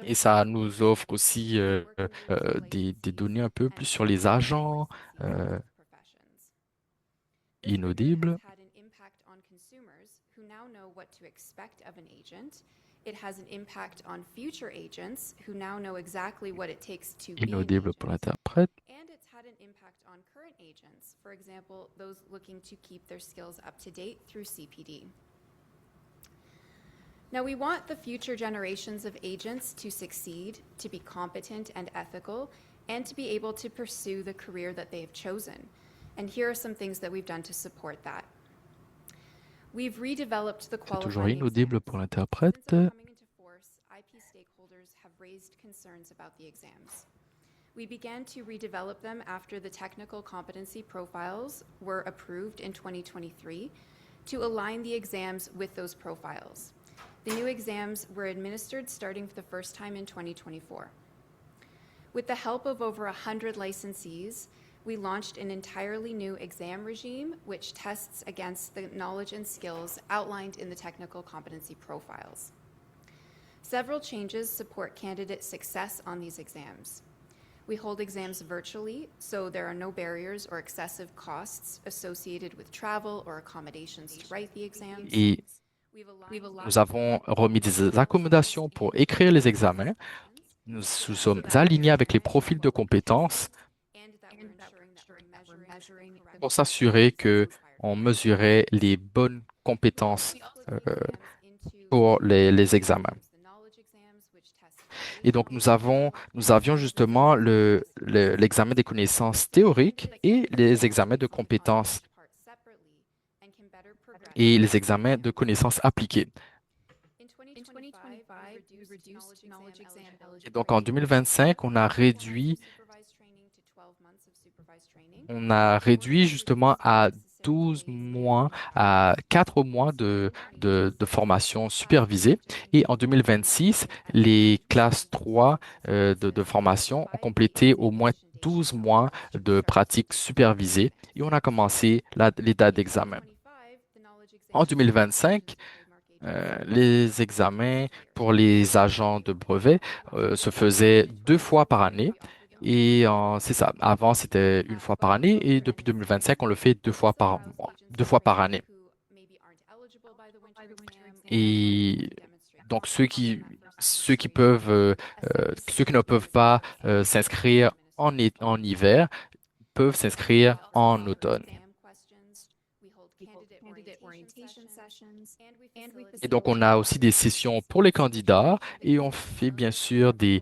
Et ça nous offre aussi des données un peu plus sur les agents inaudibles. It has an impact on future agents who now know exactly what it takes to be an Inaudible pour agent. l'interprète. And it's had an impact on current agents, for example, those looking to keep their skills up to date through CPD. Now, we want the future generations of agents to succeed, to be competent and ethical, and to be able to pursue the career that they have chosen. And here are some things that we've done to support that. We've redeveloped the C'est toujours qualifying inaudible exams. pour Since l'interprète. their coming into force, IP stakeholders have raised concerns about the exams. We began to redevelop them after the technical competency profiles were approved in 2023 to align the exams with those profiles. The new exams were administered starting for the first time in 2024. With the help of over 100 licensees, we launched an entirely new exam regime which tests against the knowledge and skills outlined in the technical competency profiles. Several changes support candidate success on these exams. We hold exams virtually, so there are no barriers or excessive costs associated with travel or accommodations to write the exams. Et We've aligned nous avons remis des accommodations pour écrire les examens. Nous sommes alignés avec les profils de compétences and that we're ensuring that we're measuring the correct pour s'assurer que on mesurait les bonnes compétences pour les examens. Et donc, nous avions justement l'examen des connaissances théoriques et les examens de compétences et les examens de connaissances appliquées. Et donc, en 2025, on a réduit justement à 12 mois, à 4 mois de formation supervisée. Et en 2026, les classes 3 de formation ont complété au moins 12 mois de pratique supervisée et on a commencé les dates d'examen. En 2025, les examens pour les agents de brevet se faisaient 2 fois par année. Et c'est ça. Avant, c'était 1 fois par année et depuis 2025, on le fait 2 fois par mois, 2 fois par année. Et donc, ceux qui ne peuvent pas s'inscrire en hiver peuvent s'inscrire en automne. Et donc, on a aussi des sessions pour les candidats et on fait bien sûr des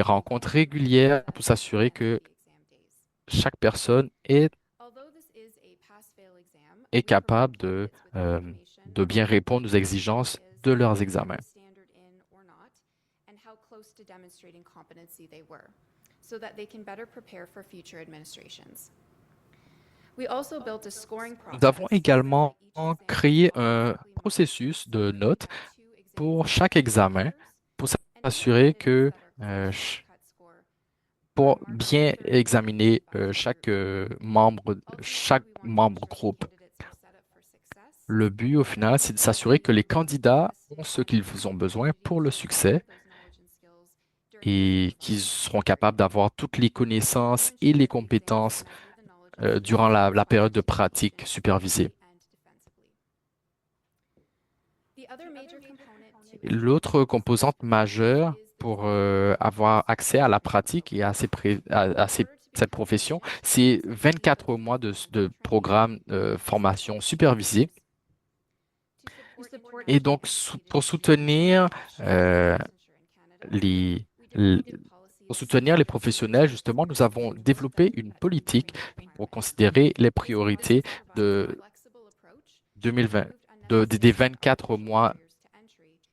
rencontres régulières pour s'assurer que chaque personne est capable de bien répondre aux exigences de leurs examens. So that they can better prepare for future administrations. We also built a scoring Nous avons process. également créé un processus de notes pour chaque examen pour s'assurer que pour bien examiner chaque membre groupe. Le but au final, c'est de s'assurer que les candidats ont ce qu'ils ont besoin pour le succès et qu'ils seront capables d'avoir toutes les connaissances et les compétences durant la période de pratique supervisée. L'autre composante majeure pour avoir accès à la pratique et à cette profession, c'est 24 mois de programme formation supervisée. Et donc, pour soutenir les, l- pour soutenir les professionnels, justement, nous avons développé une politique pour considérer les priorités de 2020, des 24 mois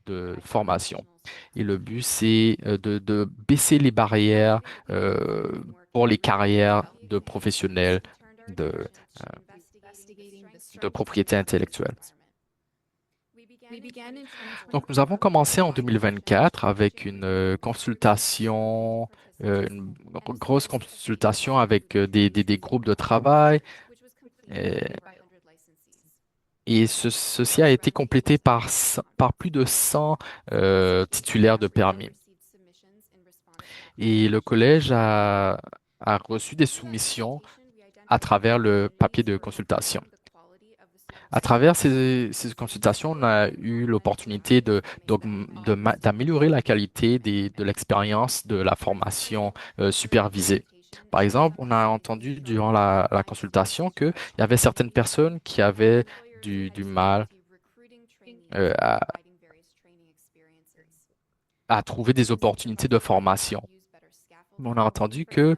de formation. Et le but, c'est de baisser les barrières pour les carrières de professionnels de propriété intellectuelle. Donc, nous avons commencé en 2024 avec une consultation, une grosse consultation avec des groupes de travail. Et ceci a été complété par plus de 100 titulaires de permis. Et le collège a reçu des soumissions à travers le papier de consultation. À travers ces consultations, on a eu l'opportunité d'améliorer la qualité de l'expérience de la formation supervisée. Par exemple, on a entendu durant la consultation qu'il y avait certaines personnes qui avaient du mal euh, à, à trouver des opportunités de formation. On a entendu que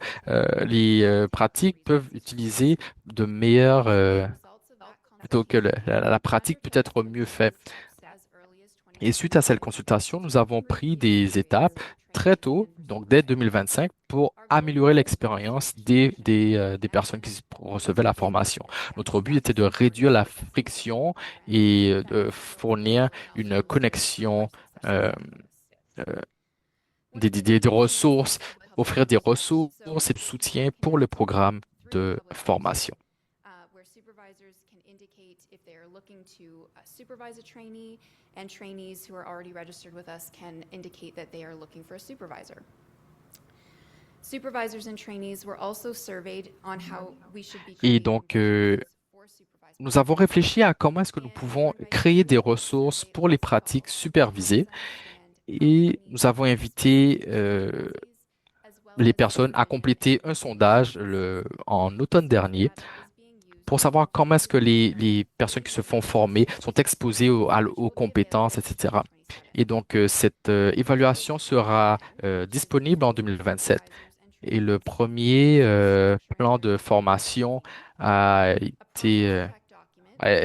les pratiques peuvent utiliser de meilleures, plutôt que la pratique peut être mieux faite. Et suite à cette consultation, nous avons pris des étapes très tôt, donc dès 2025, pour améliorer l'expérience des personnes qui recevaient la formation. Notre but était de réduire la friction et de fournir une connexion, euh, euh, des ressources, offrir des ressources et de soutien pour le programme de formation. Where supervisors can indicate if they are looking to supervise a trainee, and trainees who are already registered with us can indicate that they are looking for a supervisor. Supervisors and trainees were also surveyed on how we should be Et creating donc, resources for supervised nous avons réfléchi à comment est-ce que nous pouvons créer des ressources pour les pratiques supervisées et nous avons invité les personnes à compléter un sondage en automne dernier pour savoir comment est-ce que les personnes qui se font former sont exposées aux compétences, etc. Et donc, cette évaluation sera disponible en 2027. Et le premier plan de formation est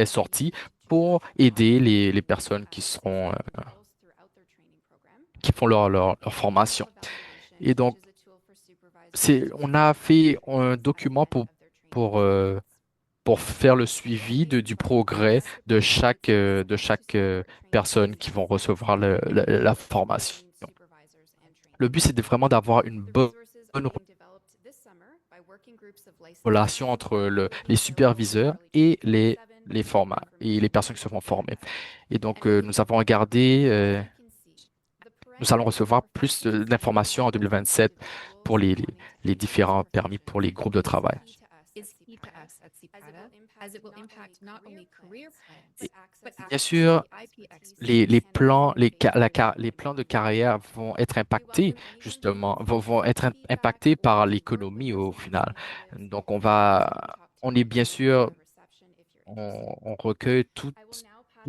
sorti pour aider les personnes qui font leur formation. Et donc, on a fait un document pour faire le suivi du progrès de chaque personne qui vont recevoir la formation. Le but, c'est vraiment d'avoir une bonne relation entre les superviseurs et les personnes qui se font former. Et donc, nous allons recevoir plus d'informations en 2027 pour les différents permis pour les groupes de travail. Bien sûr, les plans de carrière vont être impactés, justement, vont être impactés par l'économie au final. Donc, on est bien sûr, on recueille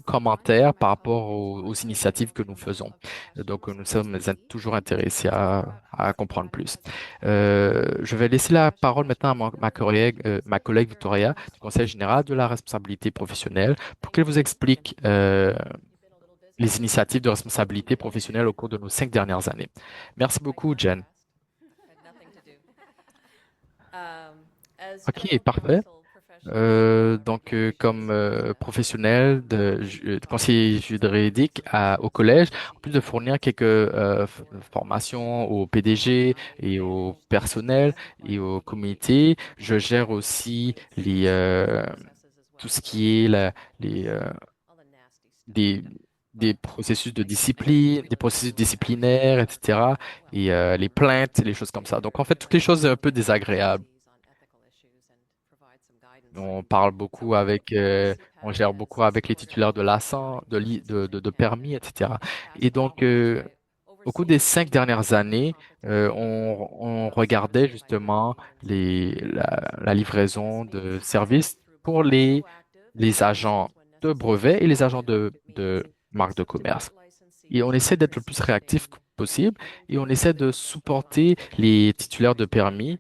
commentaires par rapport aux initiatives que nous faisons. Donc, nous sommes toujours intéressés à comprendre plus. Je vais laisser la parole maintenant à ma collègue Victoria du Conseil général de la responsabilité professionnelle pour qu'elle vous explique les initiatives de responsabilité professionnelle au cours de nos 5 dernières années. Merci beaucoup, Jen. OK, parfait. Comme professionnel de conseiller juridique au collège, en plus de fournir quelques formations au PDG et au personnel et aux comités, je gère aussi tout ce qui est les, des, des processus de discipline, des processus disciplinaires, etc., et les plaintes, les choses comme ça. Donc, en fait, toutes les choses un peu désagréables. On parle beaucoup on gère beaucoup avec les titulaires de l'ASSAN, de permis, etc. Et donc, au cours des 5 dernières années, on regardait justement la livraison de services pour les agents de brevets et les agents de marque de commerce. Et on essaie d'être le plus réactif possible et on essaie de supporter les titulaires de permis.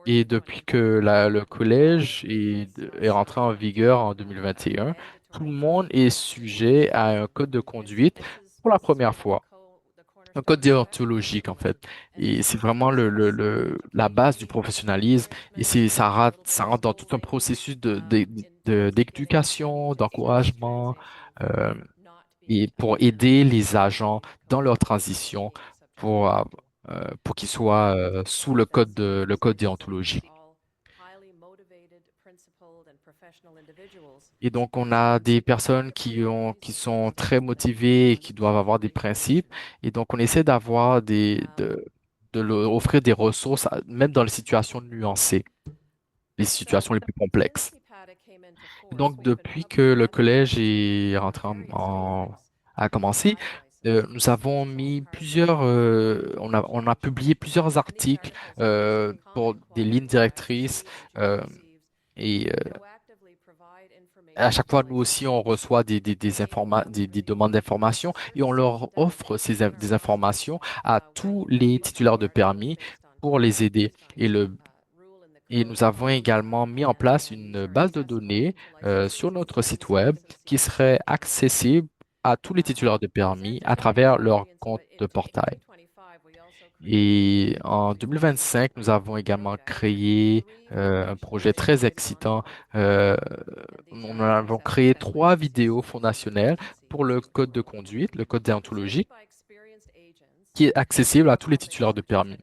Et depuis que le collège est rentré en vigueur en 2021, tout le monde est sujet à un code de conduite pour la première fois. Un code déontologique, en fait. Et c'est vraiment la base du professionnalisme. Et ça rentre dans tout un processus d'éducation, d'encouragement, euh, et pour aider les agents dans leur transition pour, euh, pour qu'ils soient sous le code déontologique. Et donc, on a des personnes qui sont très motivées et qui doivent avoir des principes. Et donc, on essaie de leur offrir des ressources, même dans les situations nuancées, les situations les plus complexes. Et donc, depuis que le collège est a commencé, nous avons mis on a publié plusieurs articles pour des lignes directrices et à chaque fois, nous aussi, on reçoit des demandes d'informations et on leur offre des informations à tous les titulaires de permis pour les aider. Et nous avons également mis en place une base de données sur notre site web qui serait accessible à tous les titulaires de permis à travers leur compte de portail. Et en 2025, nous avons également créé un projet très excitant. Euh, Nous avons créé 3 vidéos fondationnelles pour le code de conduite, le code déontologique, qui est accessible à tous les titulaires de permis,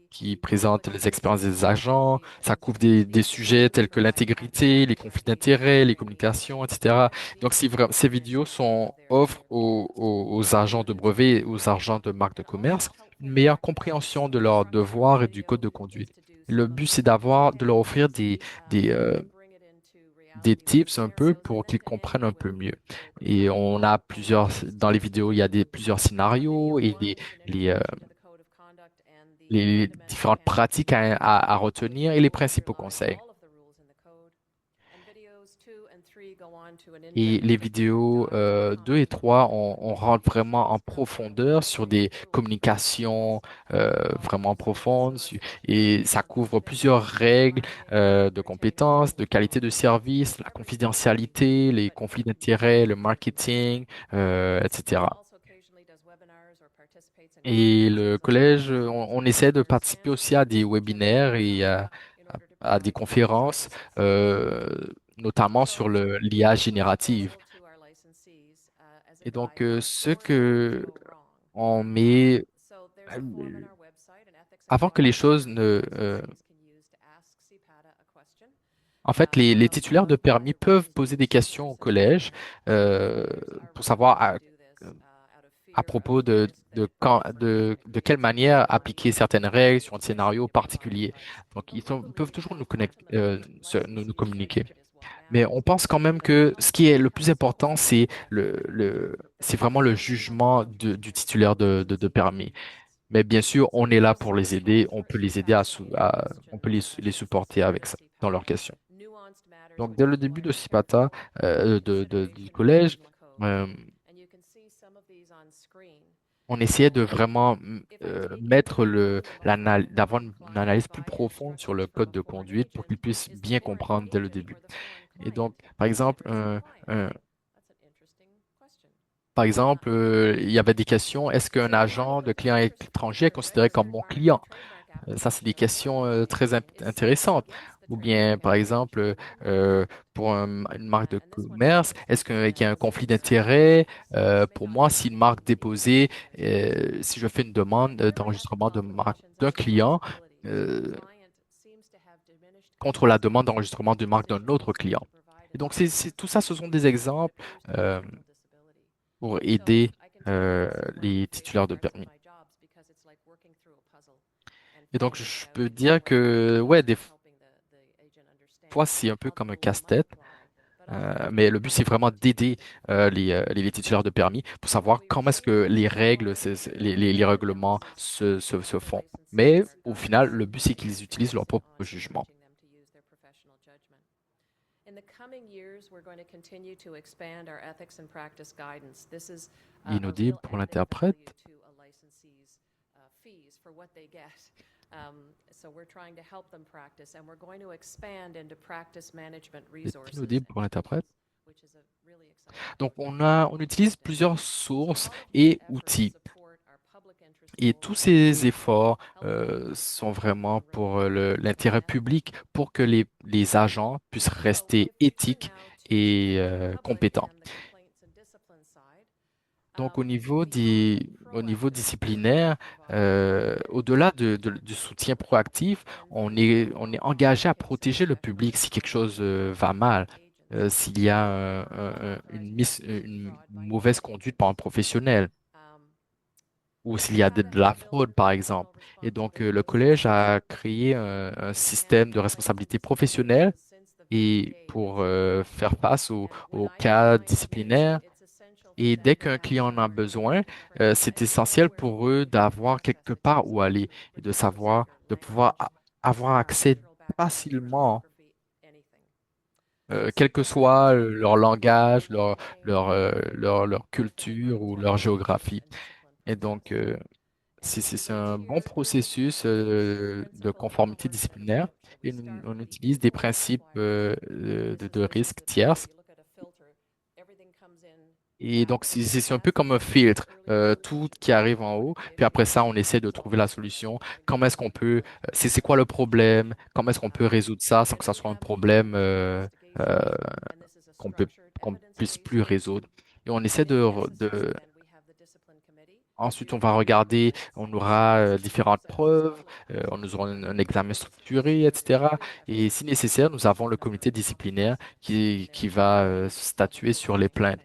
qui présente les expériences des agents. Ça couvre des sujets tels que l'intégrité, les conflits d'intérêts, les communications, etc. Donc, ces vidéos offrent aux agents de brevet et aux agents de marque de commerce une meilleure compréhension de leurs devoirs et du code de conduite. Le but, c'est de leur offrir des, euh, des tips un peu pour qu'ils comprennent un peu mieux. Et dans les vidéos, il y a plusieurs scénarios et les différentes pratiques à retenir et les principaux conseils. Et les vidéos 2 et 3, on rentre vraiment en profondeur sur des communications vraiment profondes et ça couvre plusieurs règles de compétences, de qualité de service, la confidentialité, les conflits d'intérêts, le marketing, etc. Et le collège, on essaie de participer aussi à des webinaires et à des conférences, notamment sur l'IA générative. Et donc, ce que on met, euh, avant que les choses en fait, les titulaires de permis peuvent poser des questions au collège euh, pour savoir à propos de quelle manière appliquer certaines règles sur un scénario particulier. Donc, ils peuvent toujours nous communiquer. Mais on pense quand même que ce qui est le plus important, c'est vraiment le jugement du titulaire de permis. Mais bien sûr, on est là pour les aider. On peut les aider on peut les supporter avec ça dans leurs questions. Donc, dès le début de CIPATA, du collège, euh, on essayait de vraiment mettre d'avoir une analyse plus profonde sur le code de conduite pour qu'ils puissent bien comprendre dès le début. Et donc, un- il y avait des questions. Est-ce qu'un agent de client étranger est considéré comme mon client? Ça, c'est des questions très intéressantes. Ou bien, par exemple, pour une marque de commerce, qu'il y a un conflit d'intérêt? Pour moi, si une marque déposée, si je fais une demande d'enregistrement de marque d'un client euh, contre la demande d'enregistrement d'une marque d'un autre client. Et donc, tout ça, ce sont des exemples euh, pour aider les titulaires de permis. Et donc, je peux dire que, ouais, des fois, c'est un peu comme un casse-tête, mais le but, c'est vraiment d'aider les titulaires de permis pour savoir comment est-ce que les règles, les règlements se font. Mais au final, le but, c'est qu'ils utilisent leur propre jugement. Inaudible pour l'interprète. C'est inaudible pour l'interprète. Donc, on utilise plusieurs sources et outils. Et tous ces efforts sont vraiment pour l'intérêt public, pour que les agents puissent rester éthiques et compétents. Donc, au niveau disciplinaire, au-delà du soutien proactif, on est engagé à protéger le public si quelque chose va mal, s'il y a une mauvaise conduite par un professionnel ou s'il y a de la fraude, par exemple. Et donc, le collège a créé un système de responsabilité professionnelle et pour faire face aux cas disciplinaires. Et dès qu'un client en a besoin, c'est essentiel pour eux d'avoir quelque part où aller et de pouvoir avoir accès facilement, quel que soit leur langage, leur culture ou leur géographie. Et donc, c'est un bon processus de conformité disciplinaire et on utilise des principes de risque tierces. Et donc, c'est un peu comme un filtre, tout qui arrive en haut, puis après ça, on essaie de trouver la solution. Comment est-ce qu'on peut, c'est quoi le problème? Comment est-ce qu'on peut résoudre ça sans que ça soit un problème euh, qu'on peut, qu'on puisse plus résoudre? Et on essaie ensuite, on va regarder, on aura différentes preuves, on aura un examen structuré, etc. Et si nécessaire, nous avons le comité disciplinaire qui va statuer sur les plaintes.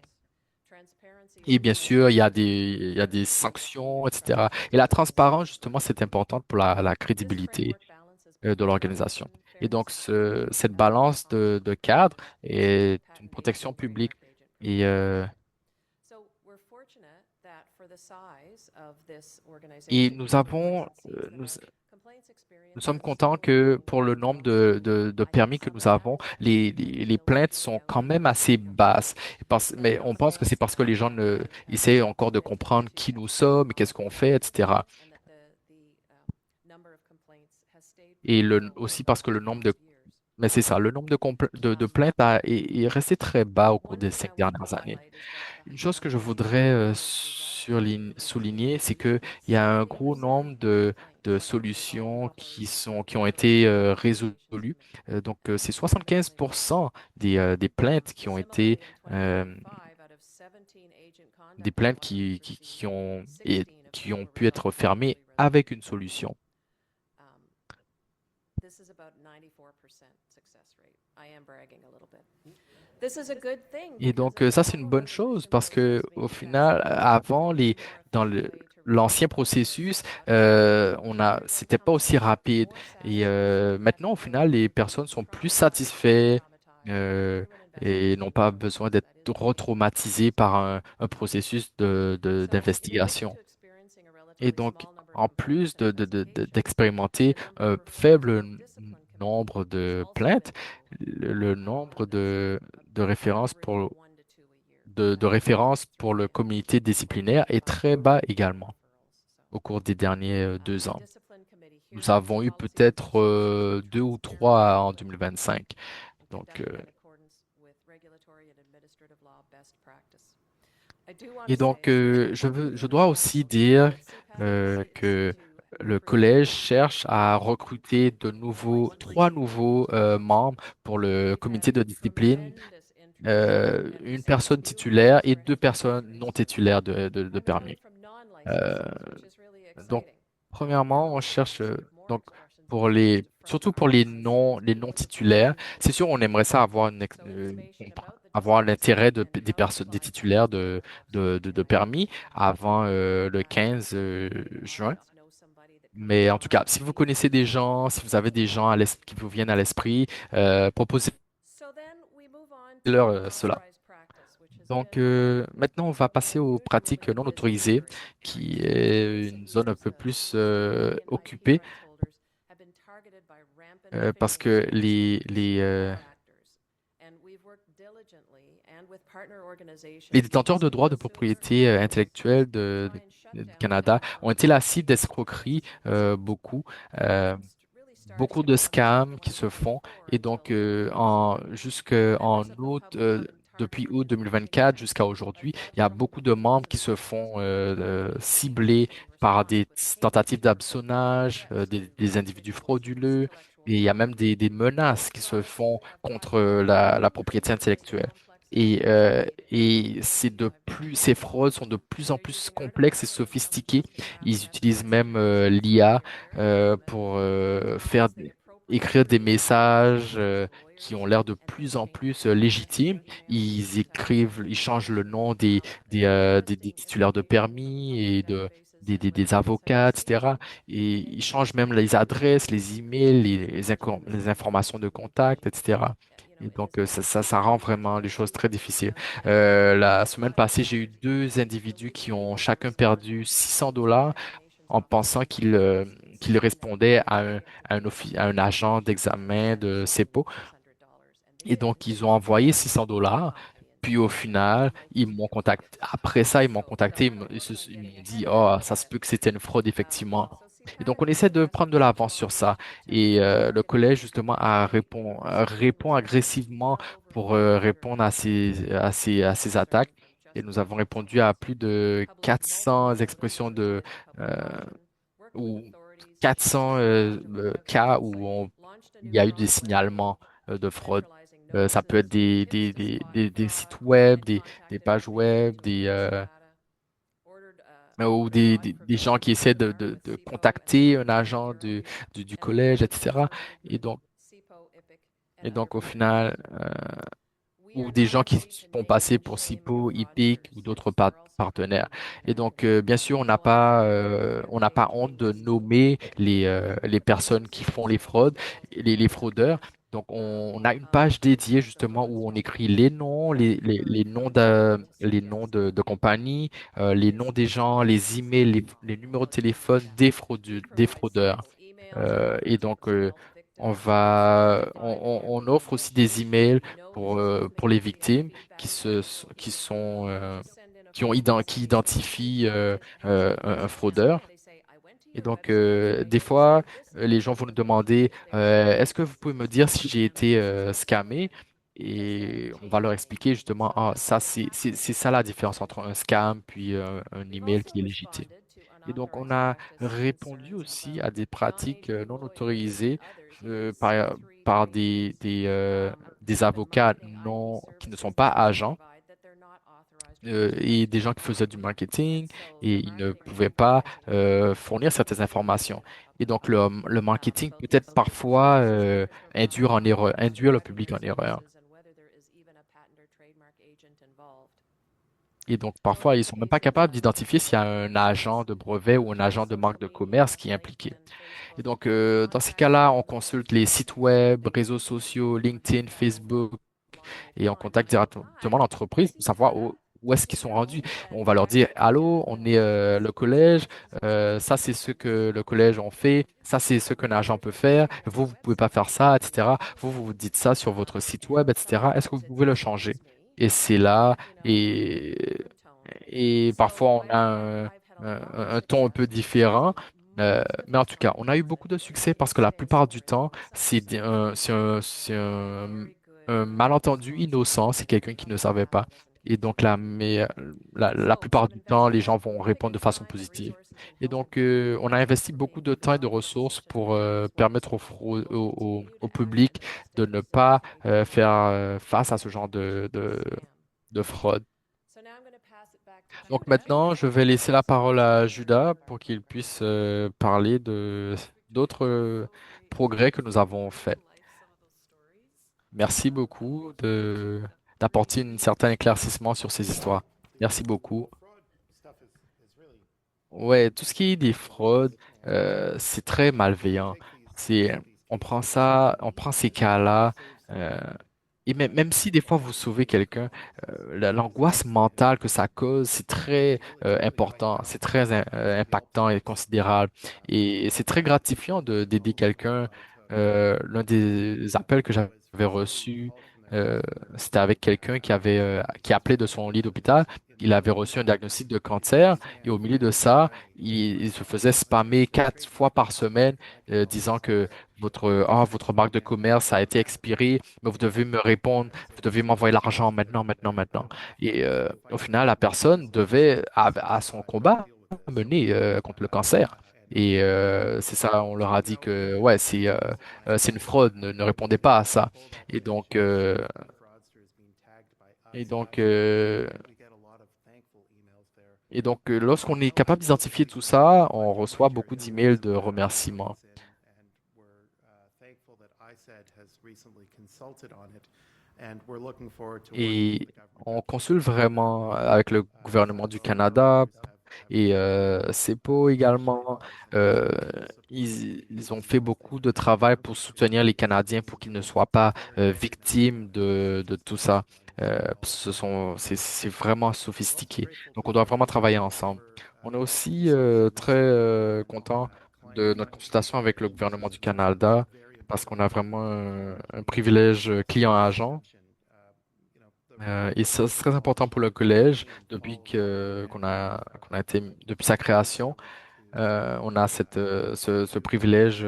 Et bien sûr, il y a des sanctions, etc. Et la transparence, justement, c'est important pour la crédibilité de l'organisation. Et donc, cette balance de cadre est une protection publique. Et, et nous sommes contents que pour le nombre de permis que nous avons, les plaintes sont quand même assez basses. Mais on pense que c'est parce que les gens essaient encore de comprendre qui nous sommes, qu'est-ce qu'on fait, etc. Et aussi parce que mais c'est ça, le nombre de plaintes est resté très bas au cours des 5 dernières années. Une chose que je voudrais souligner, c'est qu'il y a un gros nombre de solutions qui ont été résolues. C'est 75% des plaintes qui ont été des plaintes qui ont pu être fermées avec une solution. Et donc, ça, c'est une bonne chose parce que au final, avant, dans l'ancien processus, c'était pas aussi rapide. Et maintenant, au final, les personnes sont plus satisfaites euh, et n'ont pas besoin d'être retraumatisées par un processus d'investigation. Et donc, en plus d'expérimenter un faible nombre de plaintes, le nombre de références de références pour le comité disciplinaire est très bas également au cours des derniers 2 ans. Nous avons eu peut-être deux ou trois en 2025. Donc, je dois aussi dire que le collège cherche à recruter trois nouveaux membres pour le comité de discipline, une personne titulaire et deux personnes non titulaires de permis. Euh, donc, premièrement, on cherche surtout pour les non titulaires. C'est sûr, on aimerait ça avoir avoir l'intérêt des personnes, des titulaires de permis avant le 15 juin. Mais en tout cas, si vous connaissez des gens, si vous avez des gens qui vous viennent à l'esprit, proposez-leur cela. Donc, maintenant, on va passer aux pratiques non autorisées, qui est une zone un peu plus occupée, parce que les détenteurs de droits de propriété intellectuelle du Canada ont été la cible d'escroqueries, beaucoup. Euh, Beaucoup de scams qui se font. Et donc, jusqu'en août, depuis août 2024 jusqu'à aujourd'hui, il y a beaucoup de membres qui se font cibler par des tentatives d'hameçonnage, des individus frauduleux. Et il y a même des menaces qui se font contre la propriété intellectuelle. Et ces fraudes sont de plus en plus complexes et sophistiquées. Ils utilisent même l'IA pour écrire des messages qui ont l'air de plus en plus légitimes. Ils changent le nom des titulaires de permis et des avocats, etc. Et ils changent même les adresses, les emails, les informations de contact, etc. Et donc, ça rend vraiment les choses très difficiles. La semaine passée, j'ai eu deux individus qui ont chacun perdu $600 en pensant qu'ils répondaient à un agent d'examen de CEPO. Et donc, ils ont envoyé $600. Puis au final, ils m'ont contacté. Après ça, ils m'ont contacté. Ils m'ont dit, oh, ça se peut que c'était une fraude, effectivement. Et donc, on essaie de prendre de l'avance sur ça. Et le collège, justement, répond agressivement pour répondre à ces attaques. Et nous avons répondu à plus de 400 expressions euh, ou 400 cas il y a eu des signalements de fraude. Ça peut être des sites web, des pages web, ou des gens qui essaient de contacter un agent du collège, etc. Et donc, au final, ou des gens qui se font passer pour SIPO, IPIC ou d'autres partenaires. Et donc, bien sûr, on n'a pas honte de nommer les personnes qui font les fraudes, les fraudeurs. Donc, on a une page dédiée justement où on écrit les noms, les noms de compagnie, les noms des gens, les emails, les numéros de téléphone des fraudeurs. Et donc, on offre aussi des emails pour les victimes qui sont, qui identifient un fraudeur. Et donc, des fois, les gens vont nous demander, est-ce que vous pouvez me dire si j'ai été scammé? Et on va leur expliquer justement, ah, ça, c'est ça la différence entre un scam puis un email qui est légitime. Et donc, on a répondu aussi à des pratiques non autorisées par des avocats qui ne sont pas agents et des gens qui faisaient du marketing et ils ne pouvaient pas fournir certaines informations. Et donc, le marketing peut être parfois induire le public en erreur. Et donc, parfois, ils sont même pas capables d'identifier s'il y a un agent de brevet ou un agent de marque de commerce qui est impliqué. Et donc, dans ces cas-là, on consulte les sites web, réseaux sociaux, LinkedIn, Facebook, et on contacte directement l'entreprise pour savoir où est-ce qu'ils sont rendus. On va leur dire, allô, on est le collège, ça c'est ce que le collège en fait, ça c'est ce qu'un agent peut faire, vous pouvez pas faire ça, etc. Vous dites ça sur votre site web, etc. Est-ce que vous pouvez le changer? Et c'est là, et, et parfois on a un ton un peu différent. Mais en tout cas, on a eu beaucoup de succès parce que la plupart du temps, c'est un malentendu innocent, c'est quelqu'un qui ne savait pas. Et donc, la plupart du temps, les gens vont répondre de façon positive. Et donc, on a investi beaucoup de temps et de ressources pour permettre au public de ne pas faire face à ce genre de fraude. Donc maintenant, je vais laisser la parole à Judas pour qu'il puisse parler de d'autres progrès que nous avons faits. Merci beaucoup d'apporter un certain éclaircissement sur ces histoires. Merci beaucoup. Ouais, tout ce qui est des fraudes, c'est très malveillant. C'est, on prend ces cas-là, euh, et même si des fois vous sauvez quelqu'un, l'angoisse mentale que ça cause, c'est très important, c'est très impactant et considérable. Et c'est très gratifiant d'aider quelqu'un. L'un des appels que j'avais reçus, euh, c'était avec quelqu'un qui appelait de son lit d'hôpital. Il avait reçu un diagnostic de cancer et au milieu de ça, il se faisait spammer 4 fois par semaine, disant que votre marque de commerce a été expirée, mais vous devez me répondre, vous devez m'envoyer l'argent maintenant, maintenant, maintenant. Et au final, la personne devait, à son combat, mener contre le cancer. Et c'est ça, on leur a dit que ouais, c'est une fraude, ne répondez pas à ça. Et donc, euh, et donc, euh, lorsqu'on est capable d'identifier tout ça, on reçoit beaucoup d'emails de remerciements. Et on consulte vraiment avec le gouvernement du Canada et CEPO également. Euh, ils ont fait beaucoup de travail pour soutenir les Canadiens pour qu'ils ne soient pas victimes de tout ça. C'est vraiment sophistiqué. Donc, on doit vraiment travailler ensemble. On est aussi très content de notre consultation avec le gouvernement du Canada parce qu'on a vraiment un privilège client-agent. Et ça, c'est très important pour le collège depuis sa création. On a ce privilège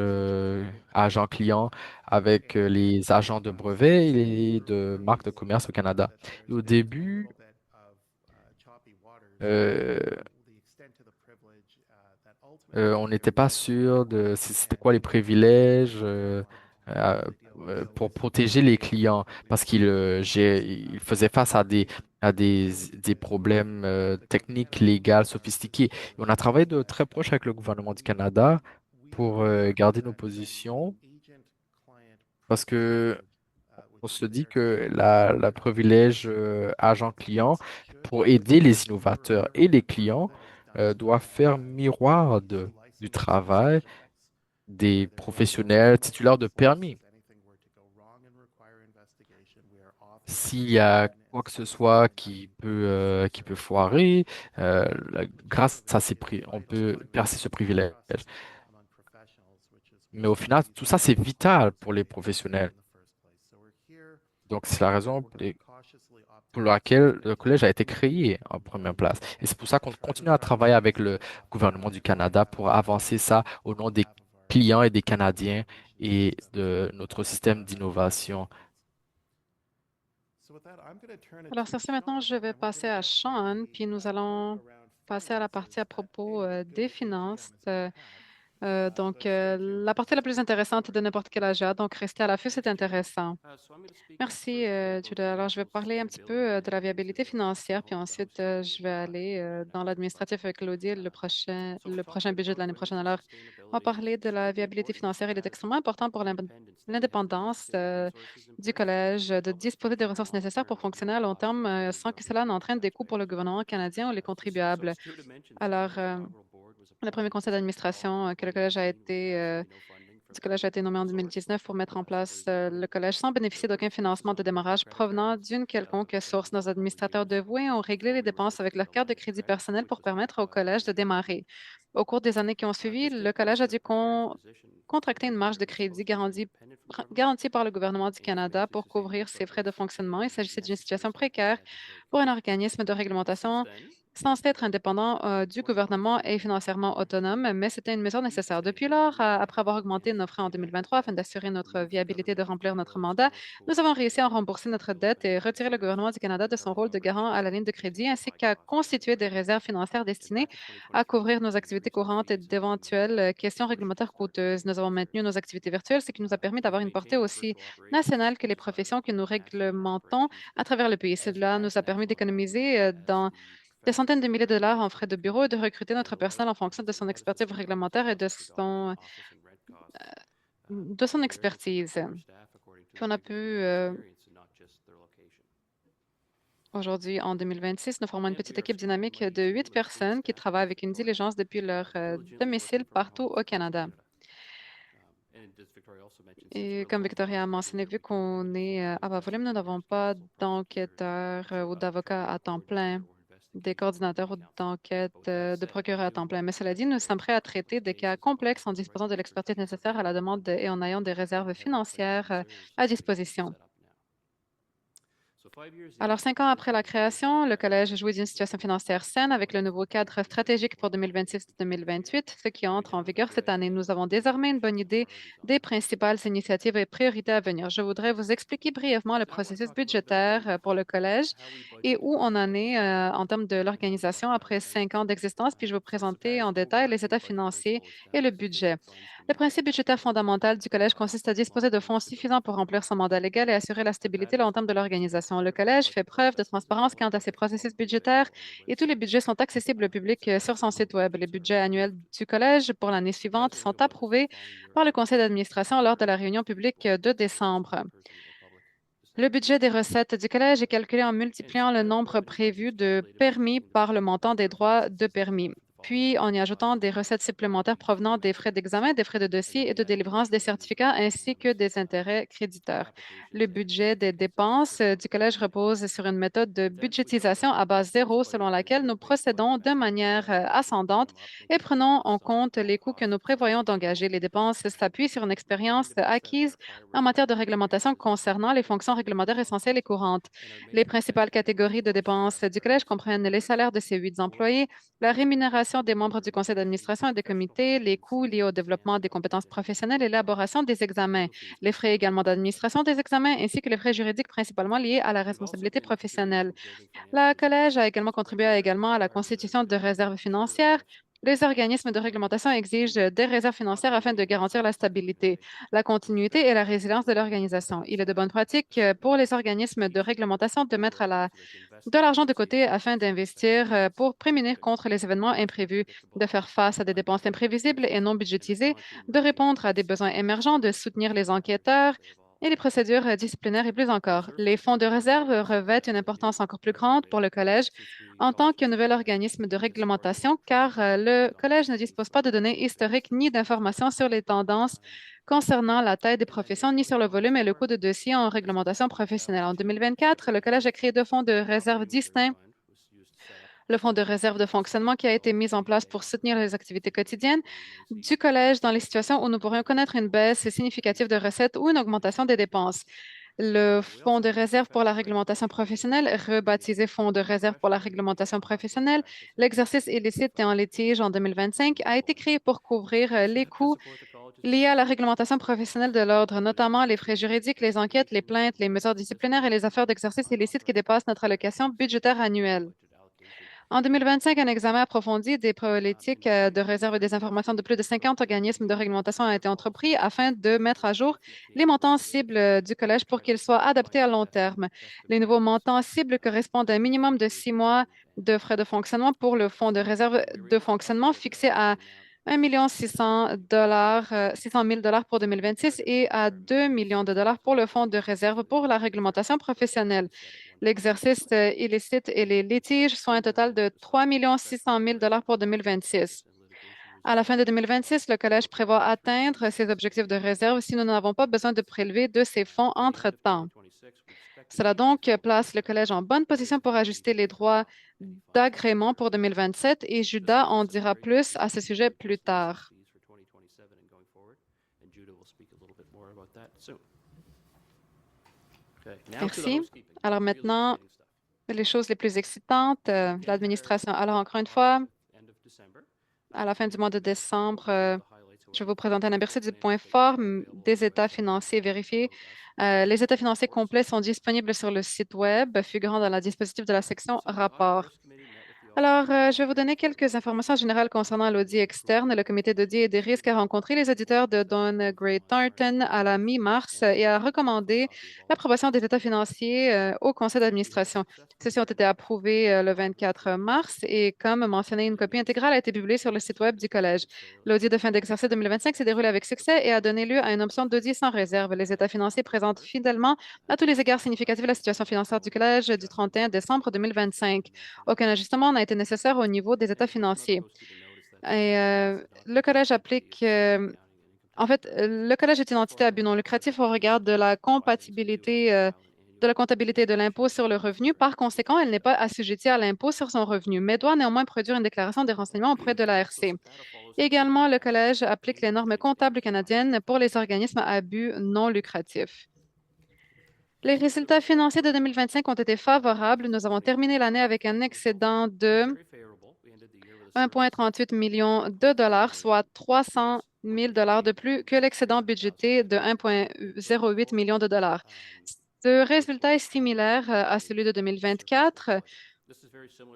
agent client avec les agents de brevets et de marques de commerce au Canada. Et au début, euh, on n'était pas sûr de c'était quoi les privilèges euh, pour protéger les clients parce il faisait face à des problèmes techniques, légaux, sophistiqués. Et on a travaillé de très proche avec le gouvernement du Canada pour garder nos positions parce que on se dit que la privilège agent-client pour aider les innovateurs et les clients doit faire miroir du travail des professionnels titulaires de permis. S'il y a quoi que ce soit qui peut foirer, grâce à on peut percer ce privilège. Mais au final, tout ça, c'est vital pour les professionnels. Donc, c'est la raison pour laquelle le collège a été créé en première place. Et c'est pour ça qu'on continue à travailler avec le gouvernement du Canada pour avancer ça au nom des clients et des Canadiens et de notre système d'innovation. Alors, sur ce, maintenant, je vais passer à Sean, puis nous allons passer à la partie à propos des finances. La partie la plus intéressante de n'importe quel âge, donc rester à l'affût, c'est intéressant. Merci, Judah. Alors, je vais parler un petit peu de la viabilité financière, puis ensuite, je vais aller dans l'administratif avec l'audit, le prochain budget de l'année prochaine. Alors, on va parler de la viabilité financière. Il est extrêmement important pour l'indépendance du collège de disposer des ressources nécessaires pour fonctionner à long terme sans que cela n'entraîne des coûts pour le gouvernement canadien ou les contribuables. Alors, le premier conseil d'administration que le collège a été du collège a été nommé en 2019 pour mettre en place le collège sans bénéficier d'aucun financement de démarrage provenant d'une quelconque source. Nos administrateurs dévoués ont réglé les dépenses avec leur carte de crédit personnelle pour permettre au collège de démarrer. Au cours des années qui ont suivi, le collège a dû contracter une marge de crédit garantie par le gouvernement du Canada pour couvrir ses frais de fonctionnement. Il s'agissait d'une situation précaire pour un organisme de réglementation censé être indépendant du gouvernement et financièrement autonome, mais c'était une mesure nécessaire. Depuis lors, après avoir augmenté nos frais en 2023 afin d'assurer notre viabilité de remplir notre mandat, nous avons réussi à rembourser notre dette et retirer le gouvernement du Canada de son rôle de garant à la ligne de crédit, ainsi qu'à constituer des réserves financières destinées à couvrir nos activités courantes et d'éventuelles questions réglementaires coûteuses. Nous avons maintenu nos activités virtuelles, ce qui nous a permis d'avoir une portée aussi nationale que les professions que nous réglementons à travers le pays. Cela nous a permis d'économiser dans des centaines de milliers de dollars en frais de bureau et de recruter notre personnel en fonction de son expertise réglementaire et de son expertise. Puis on a pu, aujourd'hui, en 2026, nous formons une petite équipe dynamique de 8 personnes qui travaillent avec une diligence depuis leur domicile partout au Canada. Et comme Victoria a mentionné, vu qu'on est à bas volume, nous n'avons pas d'enquêteurs ou d'avocats à temps plein, des coordinateurs ou d'enquête de procureurs à temps plein. Mais cela dit, nous sommes prêts à traiter des cas complexes en disposant de l'expertise nécessaire à la demande et en ayant des réserves financières à disposition. Alors, 5 ans après la création, le Collège jouit d'une situation financière saine avec le nouveau cadre stratégique pour 2026-2028, ce qui entre en vigueur cette année. Nous avons désormais une bonne idée des principales initiatives et priorités à venir. Je voudrais vous expliquer brièvement le processus budgétaire pour le Collège et où on en est en termes de l'organisation après 5 ans d'existence, puis je vais vous présenter en détail les états financiers et le budget. Le principe budgétaire fondamental du Collège consiste à disposer de fonds suffisants pour remplir son mandat légal et assurer la stabilité long terme de l'organisation. Le Collège fait preuve de transparence quant à ses processus budgétaires et tous les budgets sont accessibles au public sur son site Web. Les budgets annuels du Collège pour l'année suivante sont approuvés par le Conseil d'administration lors de la réunion publique de décembre. Le budget des recettes du Collège est calculé en multipliant le nombre prévu de permis par le montant des droits de permis, puis en y ajoutant des recettes supplémentaires provenant des frais d'examen, des frais de dossier et de délivrance des certificats, ainsi que des intérêts créditeurs. Le budget des dépenses du Collège repose sur une méthode de budgétisation à base zéro selon laquelle nous procédons de manière ascendante et prenons en compte les coûts que nous prévoyons d'engager. Les dépenses s'appuient sur une expérience acquise en matière de réglementation concernant les fonctions réglementaires essentielles et courantes. Les principales catégories de dépenses du Collège comprennent les salaires de ses 8 employés, la rémunération des membres du conseil d'administration et des comités, les coûts liés au développement des compétences professionnelles et l'élaboration des examens, les frais également d'administration des examens, ainsi que les frais juridiques principalement liés à la responsabilité professionnelle. Le Collège a également contribué à la constitution de réserves financières. Les organismes de réglementation exigent des réserves financières afin de garantir la stabilité, la continuité et la résilience de l'organisation. Il est de bonne pratique pour les organismes de réglementation de mettre de l'argent de côté afin d'investir pour prémunir contre les événements imprévus, de faire face à des dépenses imprévisibles et non budgétisées, de répondre à des besoins émergents, de soutenir les enquêteurs et les procédures disciplinaires et plus encore. Les fonds de réserve revêtent une importance encore plus grande pour le Collège en tant que nouvel organisme de réglementation, car le Collège ne dispose pas de données historiques ni d'informations sur les tendances concernant la taille des professions, ni sur le volume et le coût de dossiers en réglementation professionnelle. En 2024, le Collège a créé 2 fonds de réserve distincts. Le fonds de réserve de fonctionnement qui a été mis en place pour soutenir les activités quotidiennes du Collège dans les situations où nous pourrions connaître une baisse significative de recettes ou une augmentation des dépenses. Le fonds de réserve pour la réglementation professionnelle, rebaptisé Fonds de réserve pour la réglementation professionnelle, l'exercice illicite et en litige en 2025, a été créé pour couvrir les coûts liés à la réglementation professionnelle de l'ordre, notamment les frais juridiques, les enquêtes, les plaintes, les mesures disciplinaires et les affaires d'exercice illicite qui dépassent notre allocation budgétaire annuelle. En 2025, un examen approfondi des politiques de réserve et des informations de plus de 50 organismes de réglementation a été entrepris afin de mettre à jour les montants cibles du Collège pour qu'ils soient adaptés à long terme. Les nouveaux montants cibles correspondent à un minimum de 6 mois de frais de fonctionnement pour le fonds de réserve de fonctionnement fixé à 1 600 000 pour 2026 et à 2 millions de dollars pour le fonds de réserve pour la réglementation professionnelle. L'exercice illicite et les litiges sont un total de 3 600 000 pour 2026. À la fin de 2026, le Collège prévoit atteindre ses objectifs de réserve si nous n'avons pas besoin de prélever de ces fonds entre-temps. Cela donc place le Collège en bonne position pour ajuster les droits d'agrément pour 2027 et Judas en dira plus à ce sujet plus tard. Merci. Alors maintenant, les choses les plus excitantes, l'administration. Alors encore une fois, à la fin du mois de décembre, je vais vous présenter un aperçu du point fort des états financiers vérifiés. Les états financiers complets sont disponibles sur le site Web, figurant dans la dispositif de la section Rapport. Alors, je vais vous donner quelques informations générales concernant l'audit externe. Le comité d'audit et des risques a rencontré les auditeurs de Don Gray Thornton à la mi-mars et a recommandé l'approbation des états financiers au conseil d'administration. Ceux-ci ont été approuvés le 24 mars et, comme mentionné, une copie intégrale a été publiée sur le site Web du Collège. L'audit de fin d'exercice 2025 s'est déroulé avec succès et a donné lieu à une option d'audit sans réserve. Les états financiers présentent fidèlement, à tous les égards significatifs, la situation financière du Collège du 31 décembre 2025. Aucun ajustement n'a été nécessaire au niveau des états financiers. Et le Collège applique, en fait, le Collège est une entité à but non lucratif au regard de la compatibilité de la comptabilité de l'impôt sur le revenu. Par conséquent, elle n'est pas assujettie à l'impôt sur son revenu, mais doit néanmoins produire une déclaration des renseignements auprès de l'ARC. Également, le Collège applique les normes comptables canadiennes pour les organismes à but non lucratif. Les résultats financiers de 2025 ont été favorables. Nous avons terminé l'année avec un excédent de 1,38 million de dollars, soit 300 000 dollars de plus que l'excédent budgété de 1,08 million de dollars. Ce résultat est similaire à celui de 2024,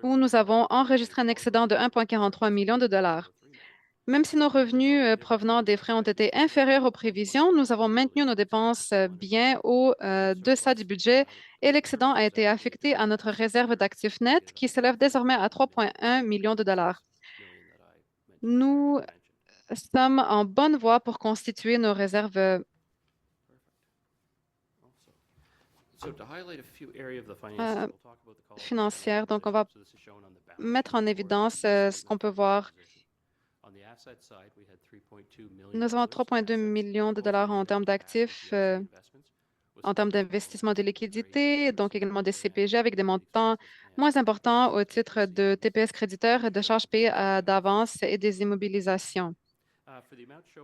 où nous avons enregistré un excédent de 1,43 million de dollars. Même si nos revenus provenant des frais ont été inférieurs aux prévisions, nous avons maintenu nos dépenses bien au-deçà du budget et l'excédent a été affecté à notre réserve d'actifs nets qui s'élève désormais à 3,1 millions de dollars. Nous sommes en bonne voie pour constituer nos réserves financières. Donc, on va mettre en évidence ce qu'on peut voir. Nous avons 3,2 millions de dollars en termes d'actifs, en termes d'investissement de liquidités, donc également des CPG avec des montants moins importants au titre de TPS créditeurs, de charges payées d'avance et des immobilisations.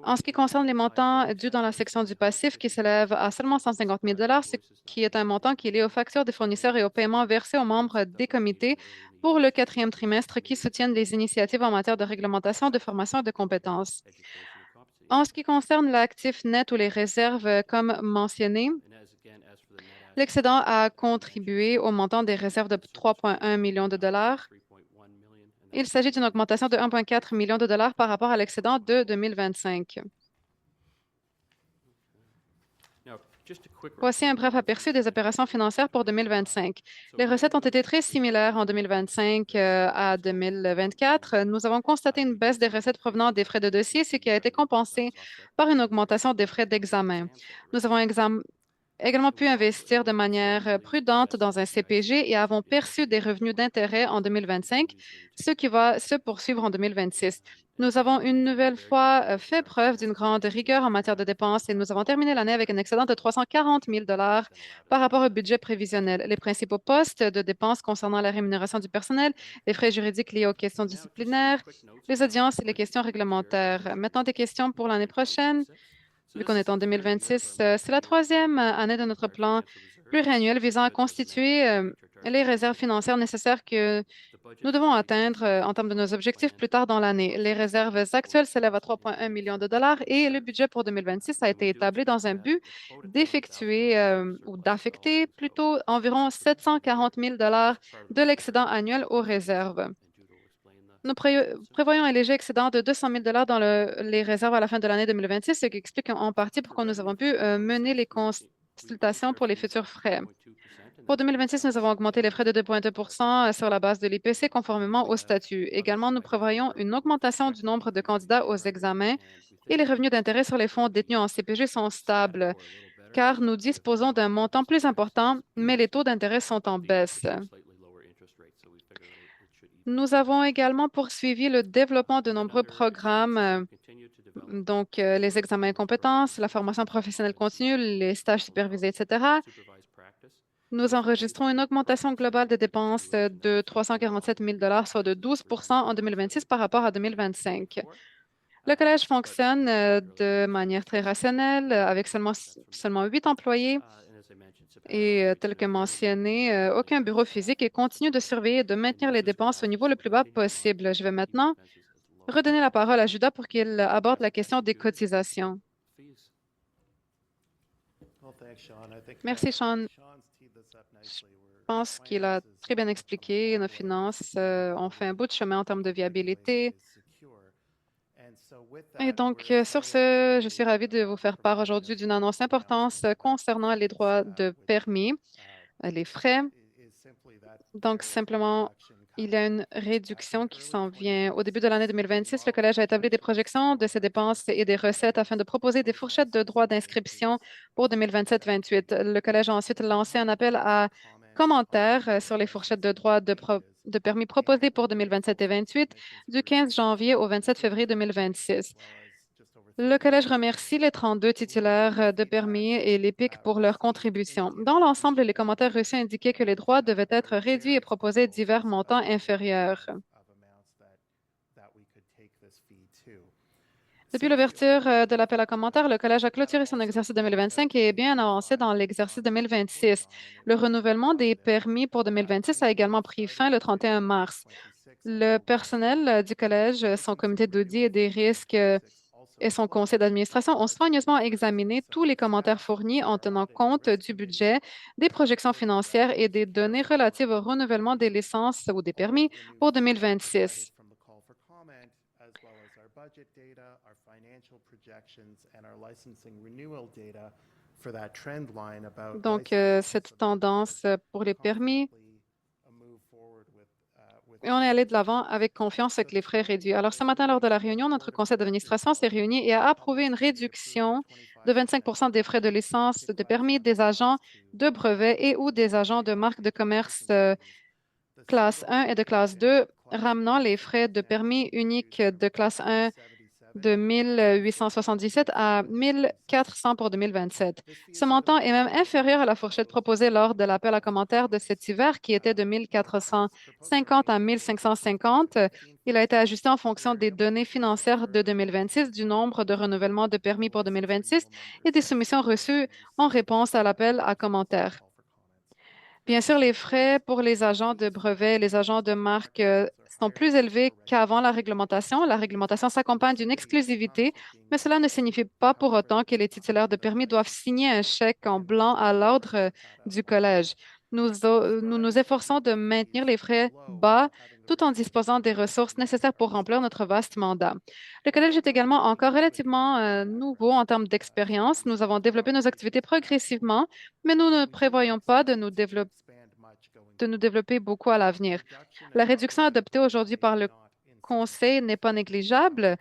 En ce qui concerne les montants dus dans la section du passif qui s'élèvent à seulement 150 000 ce qui est un montant qui est lié aux factures des fournisseurs et aux paiements versés aux membres des comités pour le 4e trimestre qui soutiennent les initiatives en matière de réglementation, de formation et de compétences. En ce qui concerne l'actif net ou les réserves, comme mentionné, l'excédent a contribué au montant des réserves de 3,1 millions de dollars. Il s'agit d'une augmentation de 1,4 million de dollars par rapport à l'excédent de 2025. Voici un bref aperçu des opérations financières pour 2025. Les recettes ont été très similaires en 2025 à 2024. Nous avons constaté une baisse des recettes provenant des frais de dossier, ce qui a été compensé par une augmentation des frais d'examen. Nous avons également pu investir de manière prudente dans un CPG et avons perçu des revenus d'intérêt en 2025, ce qui va se poursuivre en 2026. Nous avons une nouvelle fois fait preuve d'une grande rigueur en matière de dépenses et nous avons terminé l'année avec un excédent de 340 000 dollars par rapport au budget prévisionnel. Les principaux postes de dépenses concernant la rémunération du personnel, les frais juridiques liés aux questions disciplinaires, les audiences et les questions réglementaires. Maintenant, des questions pour l'année prochaine. Vu qu'on est en 2026, c'est la 3e année de notre plan pluriannuel visant à constituer les réserves financières nécessaires que nous devons atteindre en termes de nos objectifs plus tard dans l'année. Les réserves actuelles s'élèvent à 3,1 millions de dollars et le budget pour 2026 a été établi dans un but d'effectuer ou d'affecter plutôt environ 740 000 dollars de l'excédent annuel aux réserves. Nous prévoyons un léger excédent de 200 000 dans les réserves à la fin de l'année 2026, ce qui explique en partie pourquoi nous avons pu mener les consultations pour les futurs frais. Pour 2026, nous avons augmenté les frais de 2,2 sur la base de l'IPC conformément au statut. Également, nous prévoyons une augmentation du nombre de candidats aux examens et les revenus d'intérêt sur les fonds détenus en CPG sont stables, car nous disposons d'un montant plus important, mais les taux d'intérêt sont en baisse. Nous avons également poursuivi le développement de nombreux programmes, les examens de compétences, la formation professionnelle continue, les stages supervisés, etc. Nous enregistrons une augmentation globale des dépenses de 347 000 soit de 12 en 2026 par rapport à 2025. Le collège fonctionne de manière très rationnelle, avec seulement 8 employés et, tel que mentionné, aucun bureau physique et continue de surveiller et de maintenir les dépenses au niveau le plus bas possible. Je vais maintenant redonner la parole à Judas pour qu'il aborde la question des cotisations. Well, thanks, Sean. I think Merci, Sean. Sean's teed this up Je nicely. pense qu'il a très bien expliqué. Nos finances ont fait un bout de chemin en termes de viabilité. Et donc, sur ce, je suis ravie de vous faire part aujourd'hui d'une annonce importante concernant les droits de permis, les frais. Donc, simplement, il y a une réduction qui s'en vient. Au début de l'année 2026, le Collège a établi des projections de ses dépenses et des recettes afin de proposer des fourchettes de droits d'inscription pour 2027-28. Le Collège a ensuite lancé un appel à commentaires sur les fourchettes de droits de permis proposées pour 2027 et 28 du 15 janvier au 27 février 2026. Le Collège remercie les 32 titulaires de permis et l'EPIC pour leur contribution. Dans l'ensemble, les commentaires reçus indiquaient que les droits devaient être réduits et proposaient divers montants inférieurs. Depuis l'ouverture de l'appel à commentaires, le Collège a clôturé son exercice 2025 et est bien avancé dans l'exercice 2026. Le renouvellement des permis pour 2026 a également pris fin le 31 mars. Le personnel du Collège, son comité d'audit et des risques et son conseil d'administration ont soigneusement examiné tous les commentaires fournis en tenant compte du budget, des projections financières et des données relatives au renouvellement des licences ou des permis pour 2026. Donc, cette tendance pour les permis, et on est allé de l'avant avec confiance avec les frais réduits. Alors, ce matin, lors de la réunion, notre conseil d'administration s'est réuni et a approuvé une réduction de 25 des frais de licence de permis des agents de brevet et ou des agents de marque de commerce classe 1 et de classe 2, ramenant les frais de permis unique de classe 1 de 1 877 à 1 400 pour 2027. Ce montant est même inférieur à la fourchette proposée lors de l'appel à commentaires de cet hiver, qui était de 1 450 à 1 550. Il a été ajusté en fonction des données financières de 2026, du nombre de renouvellements de permis pour 2026 et des soumissions reçues en réponse à l'appel à commentaires. Bien sûr, les frais pour les agents de brevet et les agents de marque sont plus élevés qu'avant la réglementation. La réglementation s'accompagne d'une exclusivité, mais cela ne signifie pas pour autant que les titulaires de permis doivent signer un chèque en blanc à l'ordre du collège. Nous nous efforçons de maintenir les frais bas tout en disposant des ressources nécessaires pour remplir notre vaste mandat. Le collège est également encore relativement nouveau en termes d'expérience. Nous avons développé nos activités progressivement, mais nous ne prévoyons pas de nous développer beaucoup à l'avenir. La réduction adoptée aujourd'hui par le Conseil n'est pas négligeable.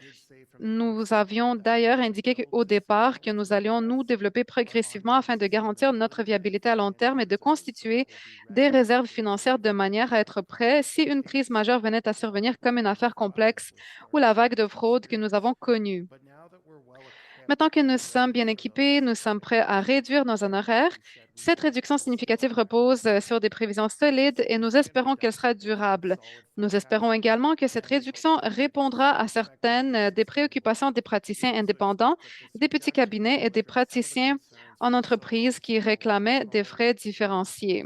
Nous avions d'ailleurs indiqué au départ que nous allions nous développer progressivement afin de garantir notre viabilité à long terme et de constituer des réserves financières de manière à être prêts si une crise majeure venait à survenir comme une affaire complexe ou la vague de fraude que nous avons connue. Maintenant que nous sommes bien équipés, nous sommes prêts à réduire nos honoraires. Cette réduction significative repose sur des prévisions solides et nous espérons qu'elle sera durable. Nous espérons également que cette réduction répondra à certaines des préoccupations des praticiens indépendants, des petits cabinets et des praticiens en entreprise qui réclamaient des frais différenciés.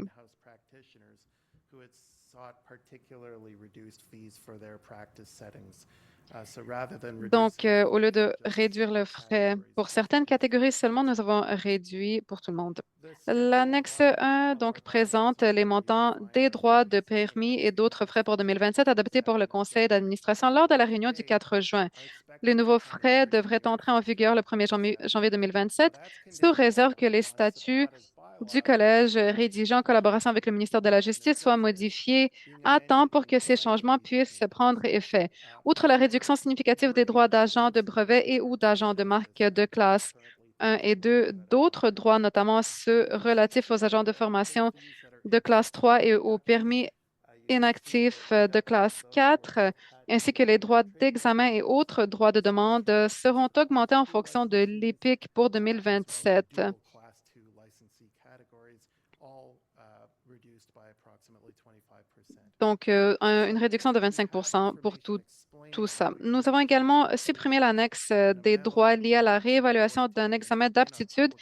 Donc, au lieu de réduire le frais pour certaines catégories seulement, nous avons réduit pour tout le monde. L'annexe 1 donc présente les montants des droits de permis et d'autres frais pour 2027 adoptés par le conseil d'administration lors de la réunion du 4 juin. Les nouveaux frais devraient entrer en vigueur le 1er janvier 2027, sous réserve que les statuts du collège rédigé en collaboration avec le ministère de la Justice soient modifiés à temps pour que ces changements puissent prendre effet. Outre la réduction significative des droits d'agents de brevet et ou d'agents de marque de classe 1 et 2, d'autres droits, notamment ceux relatifs aux agents de formation de classe 3 et aux permis inactifs de classe 4, ainsi que les droits d'examen et autres droits de demande seront augmentés en fonction de l'EPIC pour 2027. Dual Class 2 licensee categories, all reduced by approximately 25%. Donc, une réduction de 25 pour tout ça. Nous avons également supprimé l'annexe des droits liés à la réévaluation d'un examen d'aptitude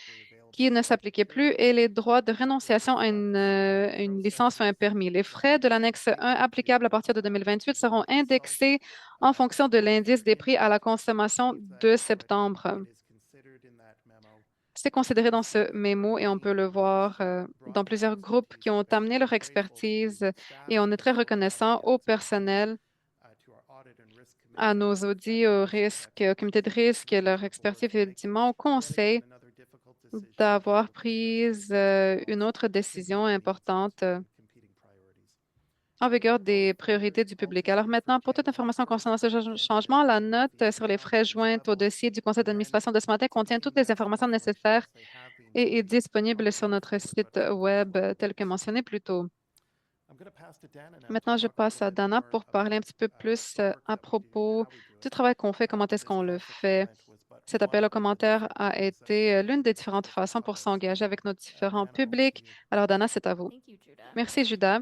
qui ne s'appliquait plus et les droits de rénonciation à une licence ou un permis. Les frais de l'annexe 1 applicables à partir de 2028 seront indexés en fonction de l'indice des prix à la consommation de septembre. C'est considéré dans ce mémo et on peut le voir dans plusieurs groupes qui ont amené leur expertise et on est très reconnaissant au personnel, à nos audits, au risque, au comité de risque et leur expertise et ultimement au conseil d'avoir pris une autre décision importante en vigueur des priorités du public. Alors maintenant, pour toute information concernant ce changement, la note sur les frais jointes au dossier du conseil d'administration de ce matin contient toutes les informations nécessaires et est disponible sur notre site web tel que mentionné plus tôt. Maintenant, je passe à Dana pour parler un petit peu plus à propos du travail qu'on fait, comment est-ce qu'on le fait. Cet appel aux commentaires a été l'une des différentes façons pour s'engager avec nos différents publics. Alors, Dana, c'est à vous. Merci, Judas.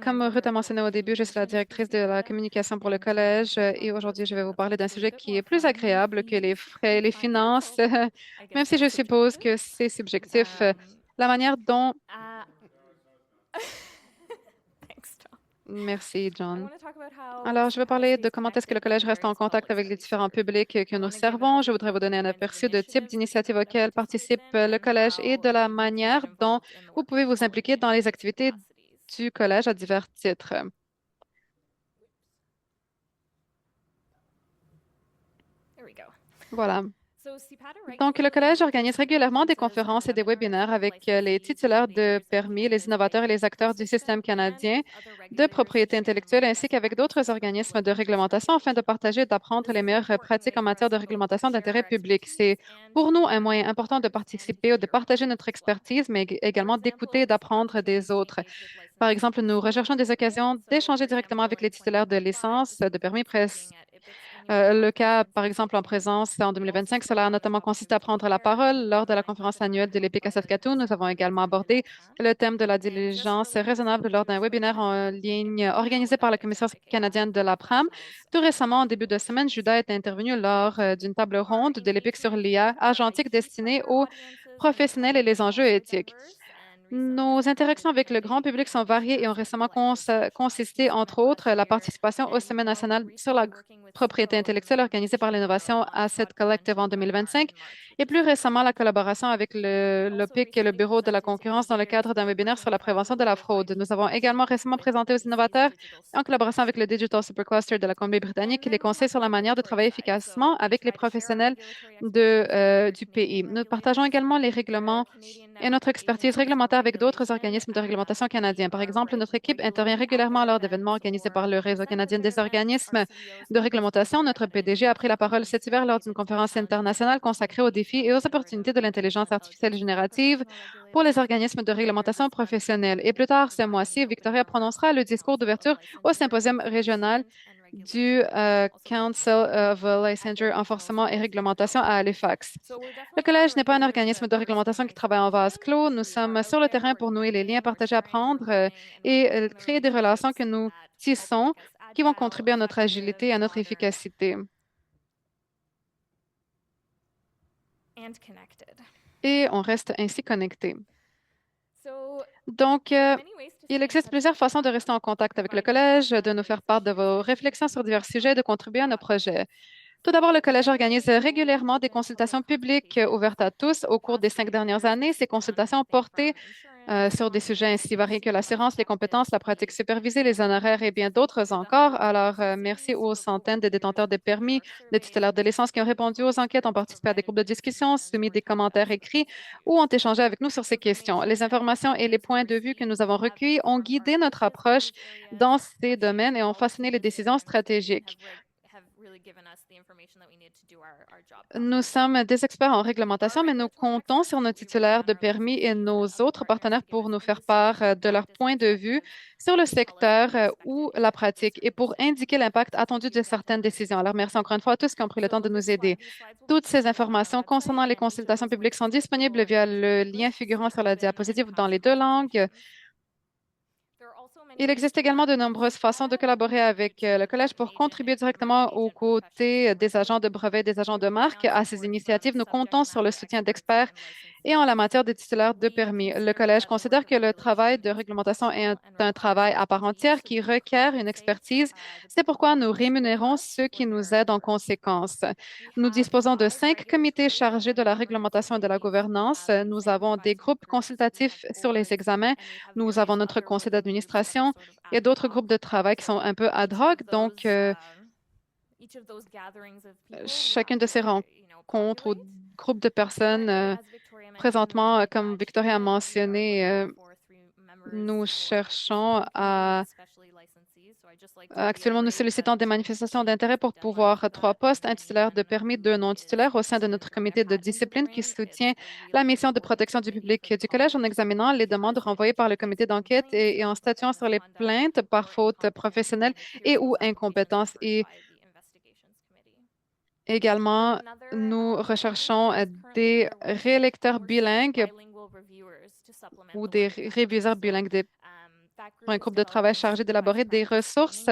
Comme Ruth a mentionné au début, je suis la directrice de la communication pour le collège et aujourd'hui, je vais vous parler d'un sujet qui est plus agréable que les frais et les finances, même si je suppose que c'est subjectif. La manière dont... Merci, John. Alors, je vais parler de comment est-ce que le collège reste en contact avec les différents publics que nous servons. Je voudrais vous donner un aperçu de type d'initiative auxquelles participe le collège et de la manière dont vous pouvez vous impliquer dans les activités du collège à divers titres. Voilà. Donc, le collège organise régulièrement des conférences et des webinaires avec les titulaires de permis, les innovateurs et les acteurs du système canadien de propriété intellectuelle, ainsi qu'avec d'autres organismes de réglementation afin de partager et d'apprendre les meilleures pratiques en matière de réglementation d'intérêt public. C'est pour nous un moyen important de participer ou de partager notre expertise, mais également d'écouter et d'apprendre des autres. Par exemple, nous recherchons des occasions d'échanger directement avec les titulaires de licence, de permis le cas, par exemple, en présence en 2025, cela a notamment consisté à prendre la parole lors de la conférence annuelle de l'EPIC à Saskatoon. Nous avons également abordé le thème de la diligence raisonnable lors d'un webinaire en ligne organisé par la Commission canadienne de la PRAM. Tout récemment, en début de semaine, Judas est intervenu lors d'une table ronde de l'EPIC sur l'IA agentique destinée aux professionnels et les enjeux éthiques. Nos interactions avec le grand public sont variées et ont récemment consisté, entre autres, la participation aux Semaines nationales sur la propriété intellectuelle organisée par l'Innovation Asset Collective en 2025 et plus récemment la collaboration avec l'OPIC et le Bureau de la concurrence dans le cadre d'un webinaire sur la prévention de la fraude. Nous avons également récemment présenté aux innovateurs, en collaboration avec le Digital Supercluster de la Colombie-Britannique, les conseils sur la manière de travailler efficacement avec les professionnels du pays. Nous partageons également les règlements et notre expertise réglementaire avec d'autres organismes de réglementation canadiens. Par exemple, notre équipe intervient régulièrement lors d'événements organisés par le Réseau canadien des organismes de réglementation. Notre PDG a pris la parole cet hiver lors d'une conférence internationale consacrée aux défis et aux opportunités de l'intelligence artificielle générative pour les organismes de réglementation professionnelle. Et plus tard ce mois-ci, Victoria prononcera le discours d'ouverture au symposium régional du Council of Licensure, Enforcement et Réglementation à Halifax. Le collège n'est pas un organisme de réglementation qui travaille en vase clos. Nous sommes sur le terrain pour nouer les liens, partager, apprendre et créer des relations que nous tissons qui vont contribuer à notre agilité et à notre efficacité. Et on reste ainsi connecté. Donc, il existe plusieurs façons de rester en contact avec le collège, de nous faire part de vos réflexions sur divers sujets et de contribuer à nos projets. Tout d'abord, le collège organise régulièrement des consultations publiques ouvertes à tous. Au cours des 5 dernières années, ces consultations ont porté sur des sujets ainsi variés que l'assurance, les compétences, la pratique supervisée, les honoraires et bien d'autres encore. Alors, merci aux centaines de détenteurs de permis, de titulaires de licence qui ont répondu aux enquêtes, ont participé à des groupes de discussion, soumis des commentaires écrits ou ont échangé avec nous sur ces questions. Les informations et les points de vue que nous avons recueillis ont guidé notre approche dans ces domaines et ont façonné les décisions stratégiques. Nous sommes des experts en réglementation, mais nous comptons sur nos titulaires de permis et nos autres partenaires pour nous faire part de leur point de vue sur le secteur ou la pratique et pour indiquer l'impact attendu de certaines décisions. Alors, merci encore une fois à tous qui ont pris le temps de nous aider. Toutes ces informations concernant les consultations publiques sont disponibles via le lien figurant sur la diapositive dans les deux langues. Il existe également de nombreuses façons de collaborer avec le Collège pour contribuer directement aux côtés des agents de brevet, des agents de marque. À ces initiatives, nous comptons sur le soutien d'experts et en la matière des titulaires de permis. Le Collège considère que le travail de réglementation est un travail à part entière qui requiert une expertise. C'est pourquoi nous rémunérons ceux qui nous aident en conséquence. Nous disposons de 5 comités chargés de la réglementation et de la gouvernance. Nous avons des groupes consultatifs sur les examens. Nous avons notre conseil d'administration et d'autres groupes de travail qui sont un peu ad hoc. Donc, chacune de ces rencontres ou groupes de personnes, présentement, comme Victoria a mentionné, nous cherchons à actuellement, nous sollicitons des manifestations d'intérêt pour pouvoir 3 postes, un titulaire de permis, 2 non-titulaires au sein de notre comité de discipline qui soutient la mission de protection du public du Collège en examinant les demandes renvoyées par le comité d'enquête et en statuant sur les plaintes par faute professionnelle et ou incompétence. Et également, nous recherchons des rélecteurs bilingues ou des réviseurs bilingues pour un groupe de travail chargé d'élaborer des ressources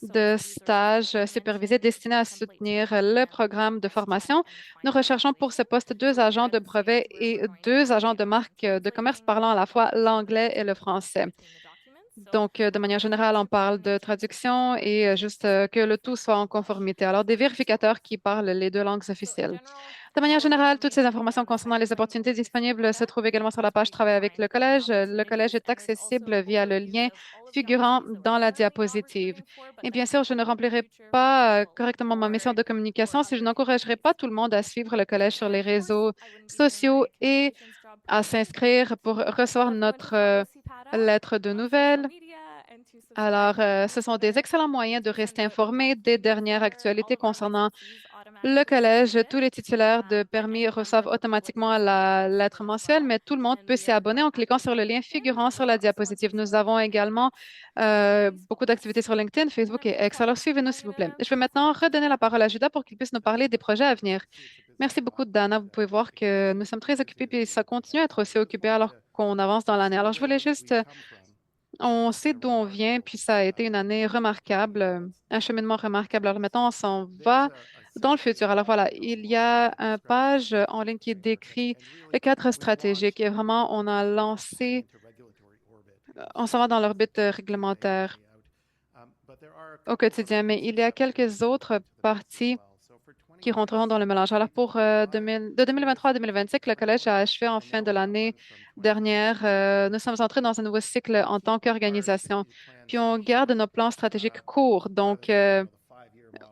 de stages supervisés destinés à soutenir le programme de formation. Nous recherchons pour ce poste 2 agents de brevet et 2 agents de marque de commerce parlant à la fois l'anglais et le français. Donc, de manière générale, on parle de traduction et juste que le tout soit en conformité. Alors, des vérificateurs qui parlent les 2 langues officielles. De manière générale, toutes ces informations concernant les opportunités disponibles se trouvent également sur la page Travail avec le Collège. Le Collège est accessible via le lien figurant dans la diapositive. Et bien sûr, je ne remplirai pas correctement ma mission de communication si je n'encouragerai pas tout le monde à suivre le Collège sur les réseaux sociaux et à s'inscrire pour recevoir notre lettre de nouvelles. Alors, ce sont des excellents moyens de rester informés des dernières actualités concernant le Collège. Tous les titulaires de permis reçoivent automatiquement la lettre mensuelle, mais tout le monde peut s'y abonner en cliquant sur le lien figurant sur la diapositive. Nous avons également beaucoup d'activités sur LinkedIn, Facebook et X. Alors, suivez-nous, s'il vous plaît. Je vais maintenant redonner la parole à Judas pour qu'il puisse nous parler des projets à venir. Merci beaucoup, Dana. Vous pouvez voir que nous sommes très occupés, puis ça continue à être aussi occupé alors qu'on avance dans l'année. Alors, je voulais juste on sait d'où on vient, puis ça a été une année remarquable, un cheminement remarquable. Alors maintenant, on s'en va dans le futur. Alors voilà, il y a une page en ligne qui décrit le cadre stratégique et vraiment, on a lancé, on s'en va dans l'orbite réglementaire au quotidien, mais il y a quelques autres parties qui rentreront dans le mélange. Alors, de 2023 à 2025, le Collège a achevé en fin de l'année dernière. Nous sommes entrés dans un nouveau cycle en tant qu'organisation. Puis, on garde nos plans stratégiques courts. Donc,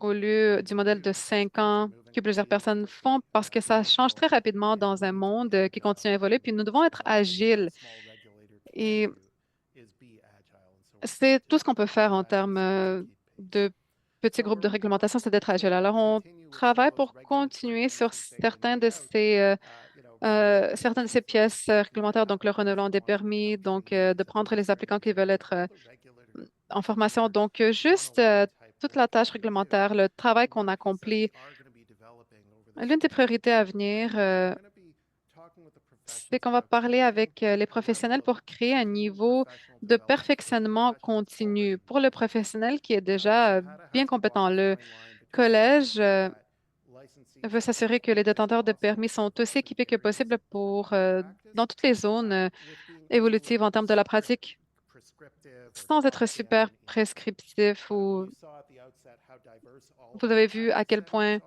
au lieu du modèle de 5 ans que plusieurs personnes font, parce que ça change très rapidement dans un monde qui continue à évoluer. Puis, nous devons être agiles. Et c'est tout ce qu'on peut faire en termes de petits groupes de réglementation, c'est d'être agile. Alors, on travaille pour continuer sur certaines de ces pièces réglementaires, donc le renouvellement des permis, donc de prendre les applicants qui veulent être en formation. Donc, juste toute la tâche réglementaire, le travail qu'on accomplit. L'une des priorités à venir, c'est qu'on va parler avec les professionnels pour créer un niveau de perfectionnement continu pour le professionnel qui est déjà bien compétent. Le collège veut s'assurer que les détenteurs de permis sont aussi équipés que possible dans toutes les zones évolutives en termes de la pratique, sans être super prescriptif ou vous avez vu à quel point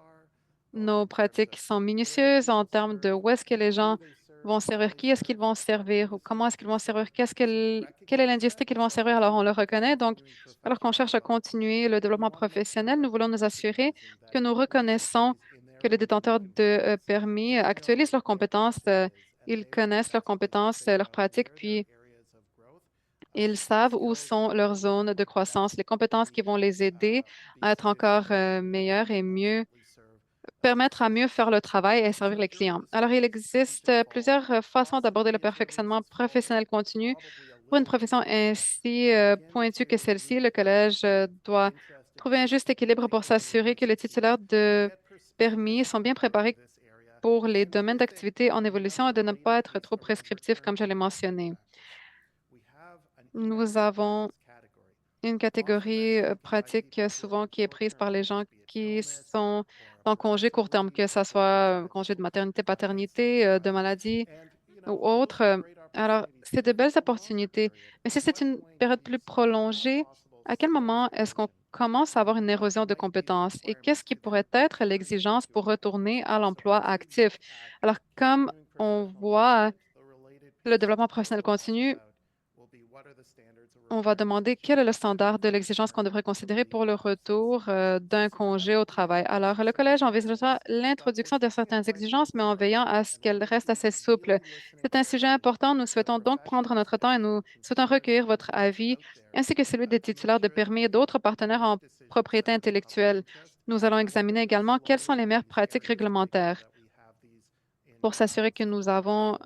nos pratiques sont minutieuses en termes de où est-ce que les gens vont servir, qui est-ce qu'ils vont servir, ou comment est-ce qu'ils vont servir, quelle est l'industrie qu'ils vont servir. Alors, on le reconnaît. Donc, alors qu'on cherche à continuer le développement professionnel, nous voulons nous assurer que nous reconnaissons que les détenteurs de permis actualisent leurs compétences, ils connaissent leurs compétences, leurs pratiques, puis Ils savent où sont leurs zones de croissance, les compétences qui vont les aider à être encore meilleurs et mieux permettre à mieux faire le travail et servir les clients. Alors, il existe plusieurs façons d'aborder le perfectionnement professionnel continu. Pour une profession ainsi pointue que celle-ci, le collège doit trouver un juste équilibre pour s'assurer que les titulaires de permis sont bien préparés pour les domaines d'activité en évolution et de ne pas être trop prescriptifs, comme je l'ai mentionné. Nous avons une catégorie pratique souvent qui est prise par les gens qui sont en congé court terme, que ce soit congé de maternité, paternité, de maladie ou autre. Alors, c'est de belles opportunités. Mais si c'est une période plus prolongée, à quel moment est-ce qu'on commence à avoir une érosion de compétences et qu'est-ce qui pourrait être l'exigence pour retourner à l'emploi actif? Alors, comme on voit le développement professionnel continu, on va demander quel est le standard de l'exigence qu'on devrait considérer pour le retour d'un congé au travail. Alors, le collège envisagera l'introduction de certaines exigences, mais en veillant à ce qu'elles restent assez souples. C'est un sujet important. Nous souhaitons donc prendre notre temps et nous souhaitons recueillir votre avis, ainsi que celui des titulaires de permis et d'autres partenaires en propriété intellectuelle. Nous allons examiner également quelles sont les meilleures pratiques réglementaires pour s'assurer que nous avons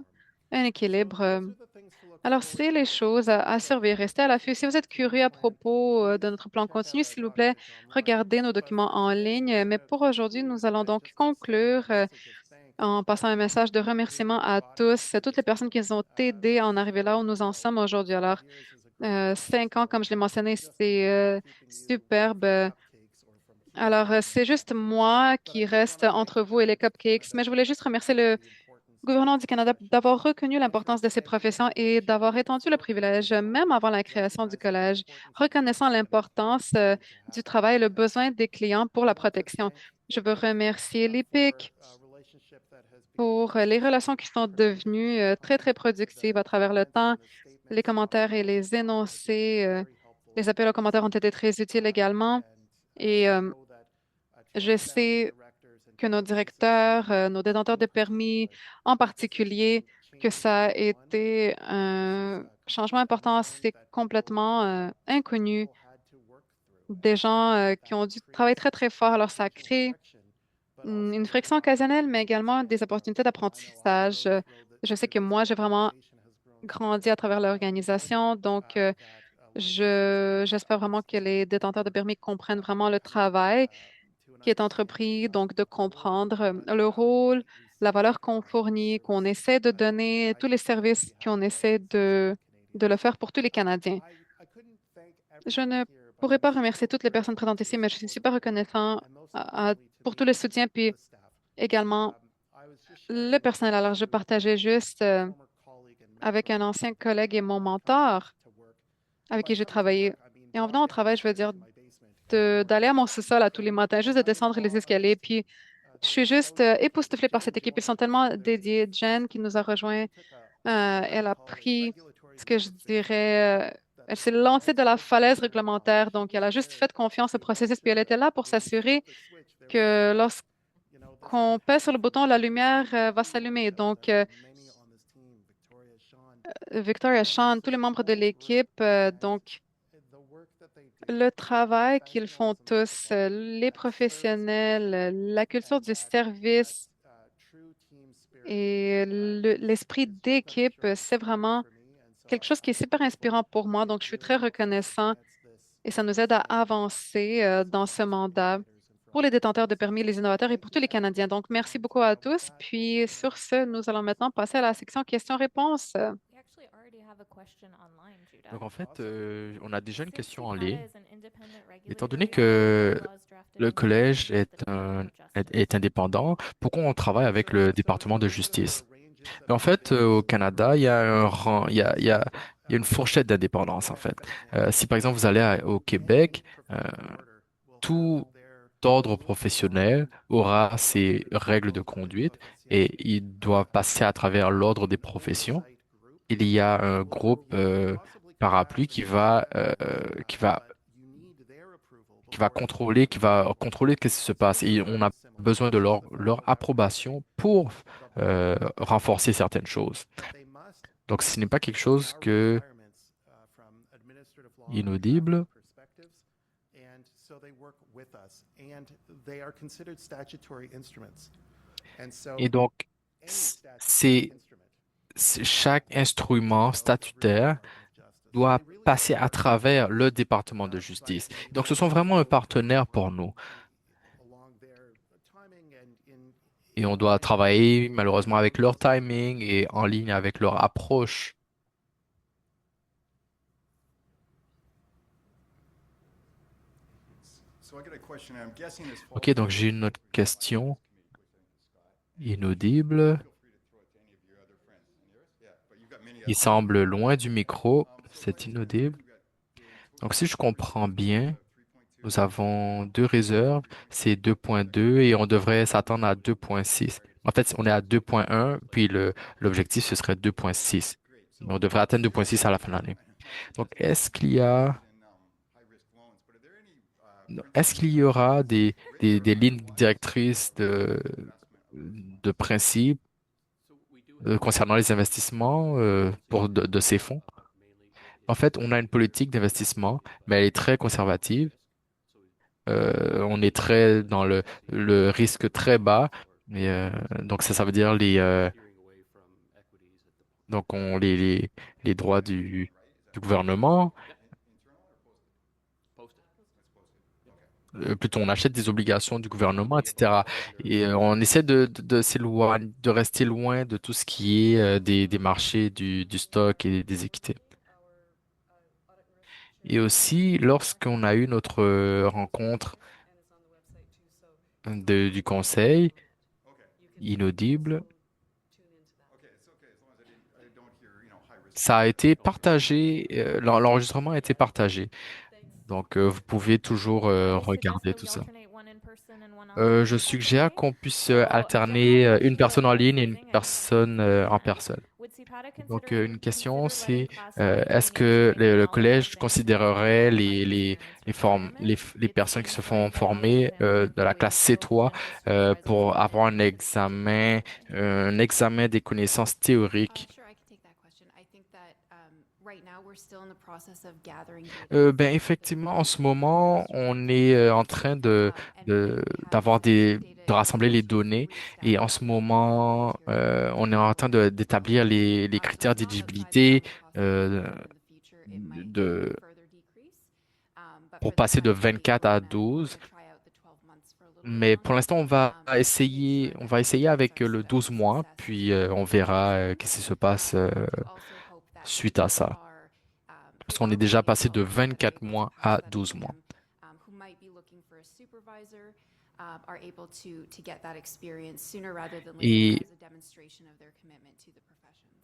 un équilibre. Alors, c'est les choses à surveiller. Restez à l'affût. Si vous êtes curieux à propos de notre plan continu, s'il vous plaît, regardez nos documents en ligne. Mais pour aujourd'hui, nous allons donc conclure en passant un message de remerciement à tous, à toutes les personnes qui nous ont aidés à en arriver là où nous en sommes aujourd'hui. Alors, 5 ans, comme je l'ai mentionné, c'est superbe. Alors, c'est juste moi qui reste entre vous et les cupcakes, mais je voulais juste remercier le gouvernement du Canada d'avoir reconnu l'importance de ces professions et d'avoir étendu le privilège, même avant la création du collège, reconnaissant l'importance du travail et le besoin des clients pour la protection. Je veux remercier l'EPIC pour les relations qui sont devenues très, très productives à travers le temps. Les commentaires et les énoncés, les appels aux commentaires ont été très utiles également. Et je sais que nos directeurs, nos détenteurs de permis en particulier, que ça a été un changement important. C'est complètement inconnu. Des gens qui ont dû travailler très, très fort. Alors, ça crée une friction occasionnelle, mais également des opportunités d'apprentissage. Je sais que moi, j'ai vraiment grandi à travers l'organisation. Donc, j'espère vraiment que les détenteurs de permis comprennent vraiment le travail qui est entrepris, donc de comprendre le rôle, la valeur qu'on fournit, qu'on essaie de donner, tous les services qu'on essaie de le faire pour tous les Canadiens. Je ne pourrais pas remercier toutes les personnes présentes ici, mais je suis super reconnaissant pour tout le soutien, puis également le personnel. Alors, je partageais juste avec un ancien collègue et mon mentor avec qui j'ai travaillé. Et en venant au travail, je veux dire d'aller à mon sous-sol à tous les matins, juste de descendre les escaliers. Puis, je suis juste époustouflée par cette équipe. Ils sont tellement dédiés. Jen, qui nous a rejoints, elle a pris ce que je dirais, elle s'est lancée de la falaise réglementaire. Donc, elle a juste fait confiance au processus. Puis, elle était là pour s'assurer que lorsqu'on pèse sur le bouton, la lumière va s'allumer. Donc, Victoria, Sean, tous les membres de l'équipe, donc, le travail qu'ils font tous, les professionnels, la culture du service et l'esprit d'équipe, c'est vraiment quelque chose qui est super inspirant pour moi. Donc, je suis très reconnaissant et ça nous aide à avancer dans ce mandat pour les détenteurs de permis, les innovateurs et pour tous les Canadiens. Donc, merci beaucoup à tous. Puis, sur ce, nous allons maintenant passer à la section questions-réponses. We actually already have a question online, Judah. Donc en fait, on a déjà une Since question en CIPADA ligne. is an independent Étant donné regulatory que body, laws drafted le in collège conjunction with est, the Department of Justice. est indépendant, pourquoi on travaille avec le département de justice? Mais en fait, au Canada, il y a un rang, il y a une fourchette d'indépendance, en fait. Si par exemple vous allez au Québec, tout ordre professionnel aura ses règles de conduite et il doit passer à travers l'ordre des professions. Il y a un groupe parapluie qui va contrôler qu'est-ce qui se passe. Et on a besoin de leur approbation pour renforcer certaines choses. Donc, ce n'est pas quelque chose que Inaudible. perspectives, and so they work with us, and they are considered statutory instruments. And so Et donc, any c'est statutory instrument chaque instrument statutaire doit passer à travers le département de justice. Donc, ce sont vraiment un partenaire pour nous. along their timing and Et on doit travailler malheureusement avec leur timing et en ligne avec leur approche. OK, donc j'ai une autre question. Inaudible. Il semble loin du micro. C'est inaudible. Donc, si je comprends bien, nous avons deux réserves. C'est 2.2 et on devrait s'attendre à 2.6. En fait, on est à 2.1, puis l'objectif, ce serait 2.6. Mais on devrait atteindre 2.6 à la fin de l'année. Donc, est-ce qu'il y aura des lignes directrices de principe concernant les investissements de ces fonds? En fait, on a une politique d'investissement, mais elle est très conservative. On est très dans le risque très bas. Et, donc, ça veut dire donc les droits du gouvernement. Plutôt, on achète des obligations du gouvernement, etc. Et on essaie de s'éloigner, de rester loin de tout ce qui est des marchés du stock et des équités. Et aussi, lorsqu'on a eu notre rencontre du conseil inaudible, ça a été partagé, l'enregistrement a été partagé. Donc, vous pouvez toujours regarder tout ça. Je suggère qu'on puisse alterner une personne en ligne et une personne en personne. Donc, une question, c'est est-ce que le collège considérerait les personnes qui se font former de la classe C3 pour avoir un examen des connaissances théoriques? Sure, I can take that question. I think that right now we're still in the process of gathering Ben effectivement, en ce moment, on est en train de d'avoir de rassembler les données et en ce moment, on est en train d'établir les critères d'éligibilité euh, de pour passer de 24 à 12. Mais pour l'instant, on va essayer avec le 12 mois, puis on verra qu'est-ce qui se passe suite à ça. Parce qu'on est déjà passé de 24 mois à 12 mois. Who might be looking for a supervisor are able to get that experience sooner rather than Et later as a demonstration of their commitment to the professions.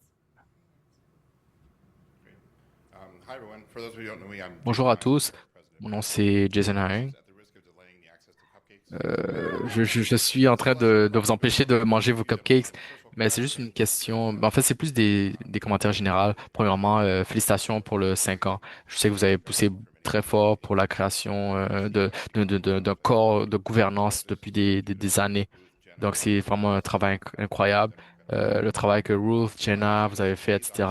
Hi everyone. For those of you who don't know me, I'm bonjour à tous, President. mon nom c'est Jason Haring. At the risk of delaying the access to cupcakes, Je suis en train de vous empêcher de manger vos cupcakes, mais c'est juste une question. En fait, c'est plus des commentaires généraux. Premièrement, félicitations pour le 5 ans. Je sais que vous avez poussé très fort pour la création d'un corps de gouvernance depuis des années. Donc, c'est vraiment un travail incroyable. Le travail que Ruth, Jenna, vous avez fait, etc.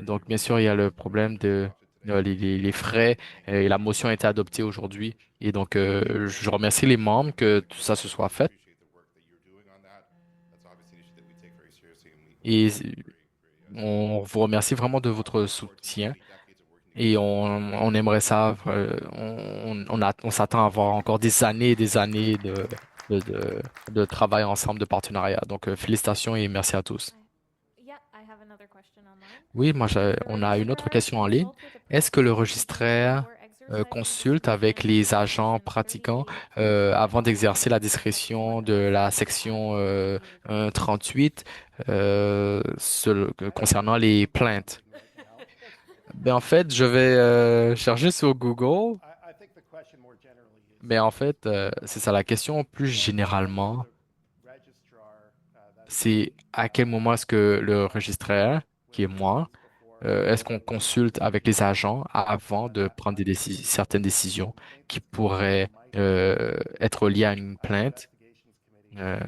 Donc, bien sûr, il y a le problème les frais et la motion a été adoptée aujourd'hui. Et donc, je remercie les membres que tout ça se soit fait. appreciate the work that you're doing on that. That's obviously an issue that we take very seriously, and we Et agree. on vous remercie vraiment de votre soutien. Decades of working Et on aimerait ça. On s'attend à avoir encore des années et des années de, de, de travail ensemble, de partenariat. Donc, félicitations et merci à tous. Yeah, I have another question online. Oui, on a une autre question en ligne. Est-ce que le registraire consulte avec les agents pratiquants avant d'exercer la discrétion de la section 138 concernant les plaintes? Ben, en fait, je vais chercher sur Google, I think the question more generally is. mais en fait, c'est ça la question plus généralement, The registrar, that's c'est à quel moment est-ce que le registraire, qui est moi, est-ce qu'on consulte avec les agents avant de prendre certaines décisions qui pourraient être liées à une plainte euh,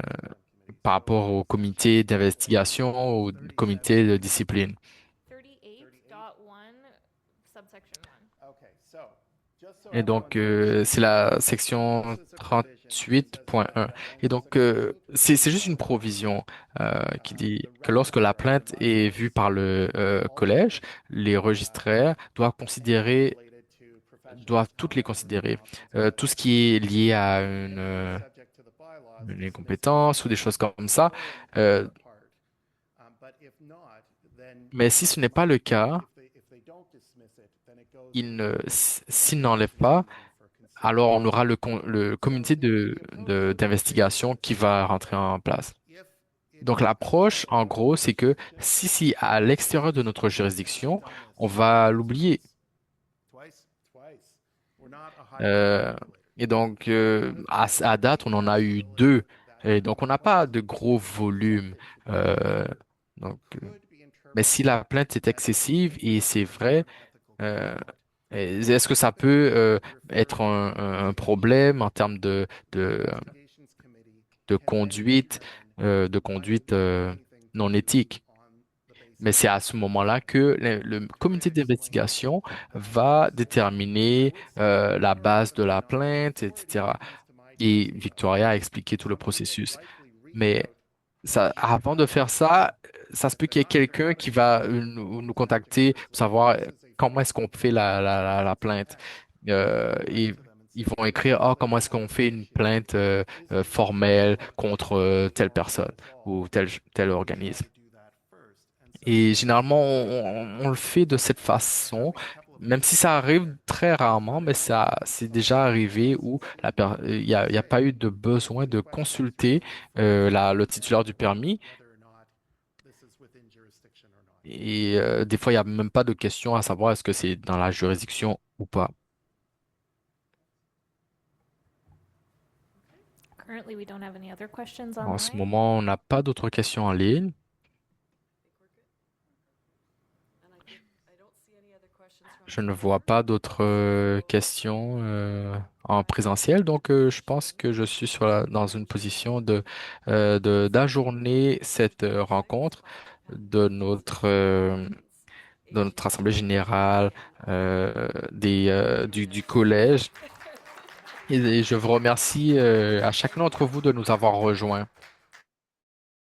par rapport au comité d'investigation ou au comité de discipline? 38.1, subsection 1. Okay, Et donc, c'est la section 38.1. Et donc, c'est juste une provision qui dit que lorsque la plainte est vue par le collège, les registraires doivent toutes les considérer. Tout ce qui est lié à une incompétence ou des choses comme ça. Euh, mais si ce n'est pas le cas, s'ils n'enlèvent pas, alors on aura le comité d'investigation qui va rentrer en place. Donc l'approche, en gros, c'est que si c'est à l'extérieur de notre juridiction, on va l'oublier. Euh, et donc, à date, on en a eu deux. Et donc, on n'a pas de gros volume. Euh, donc, mais si la plainte est excessive et c'est vrai, euh, est-ce que ça peut être un problème en termes de conduite, non éthique? Mais c'est à ce moment-là que le comité d'investigation va déterminer la base de la plainte, etc. Et Victoria a expliqué tout le processus. Mais ça, avant de faire ça, ça se peut qu'il y ait quelqu'un qui va nous contacter pour savoir comment est-ce qu'on fait la plainte. Et ils vont écrire, ah, comment est-ce qu'on fait une plainte formelle contre telle personne ou tel organisme. Et généralement, on le fait de cette façon, même si ça arrive très rarement, mais ça, c'est déjà arrivé où il y a pas eu de besoin de consulter le titulaire du permis. Et des fois, il n'y a même pas de question à savoir est-ce que c'est dans la juridiction ou pas. Currently, we don't have any other questions En ce online. moment, on n'a pas d'autres questions en ligne. Je ne vois pas d'autres questions en présentiel, donc je pense que je suis dans une position d'ajourner cette rencontre de de notre assemblée générale du collège. Et je vous remercie à chacun d'entre vous de nous avoir rejoints.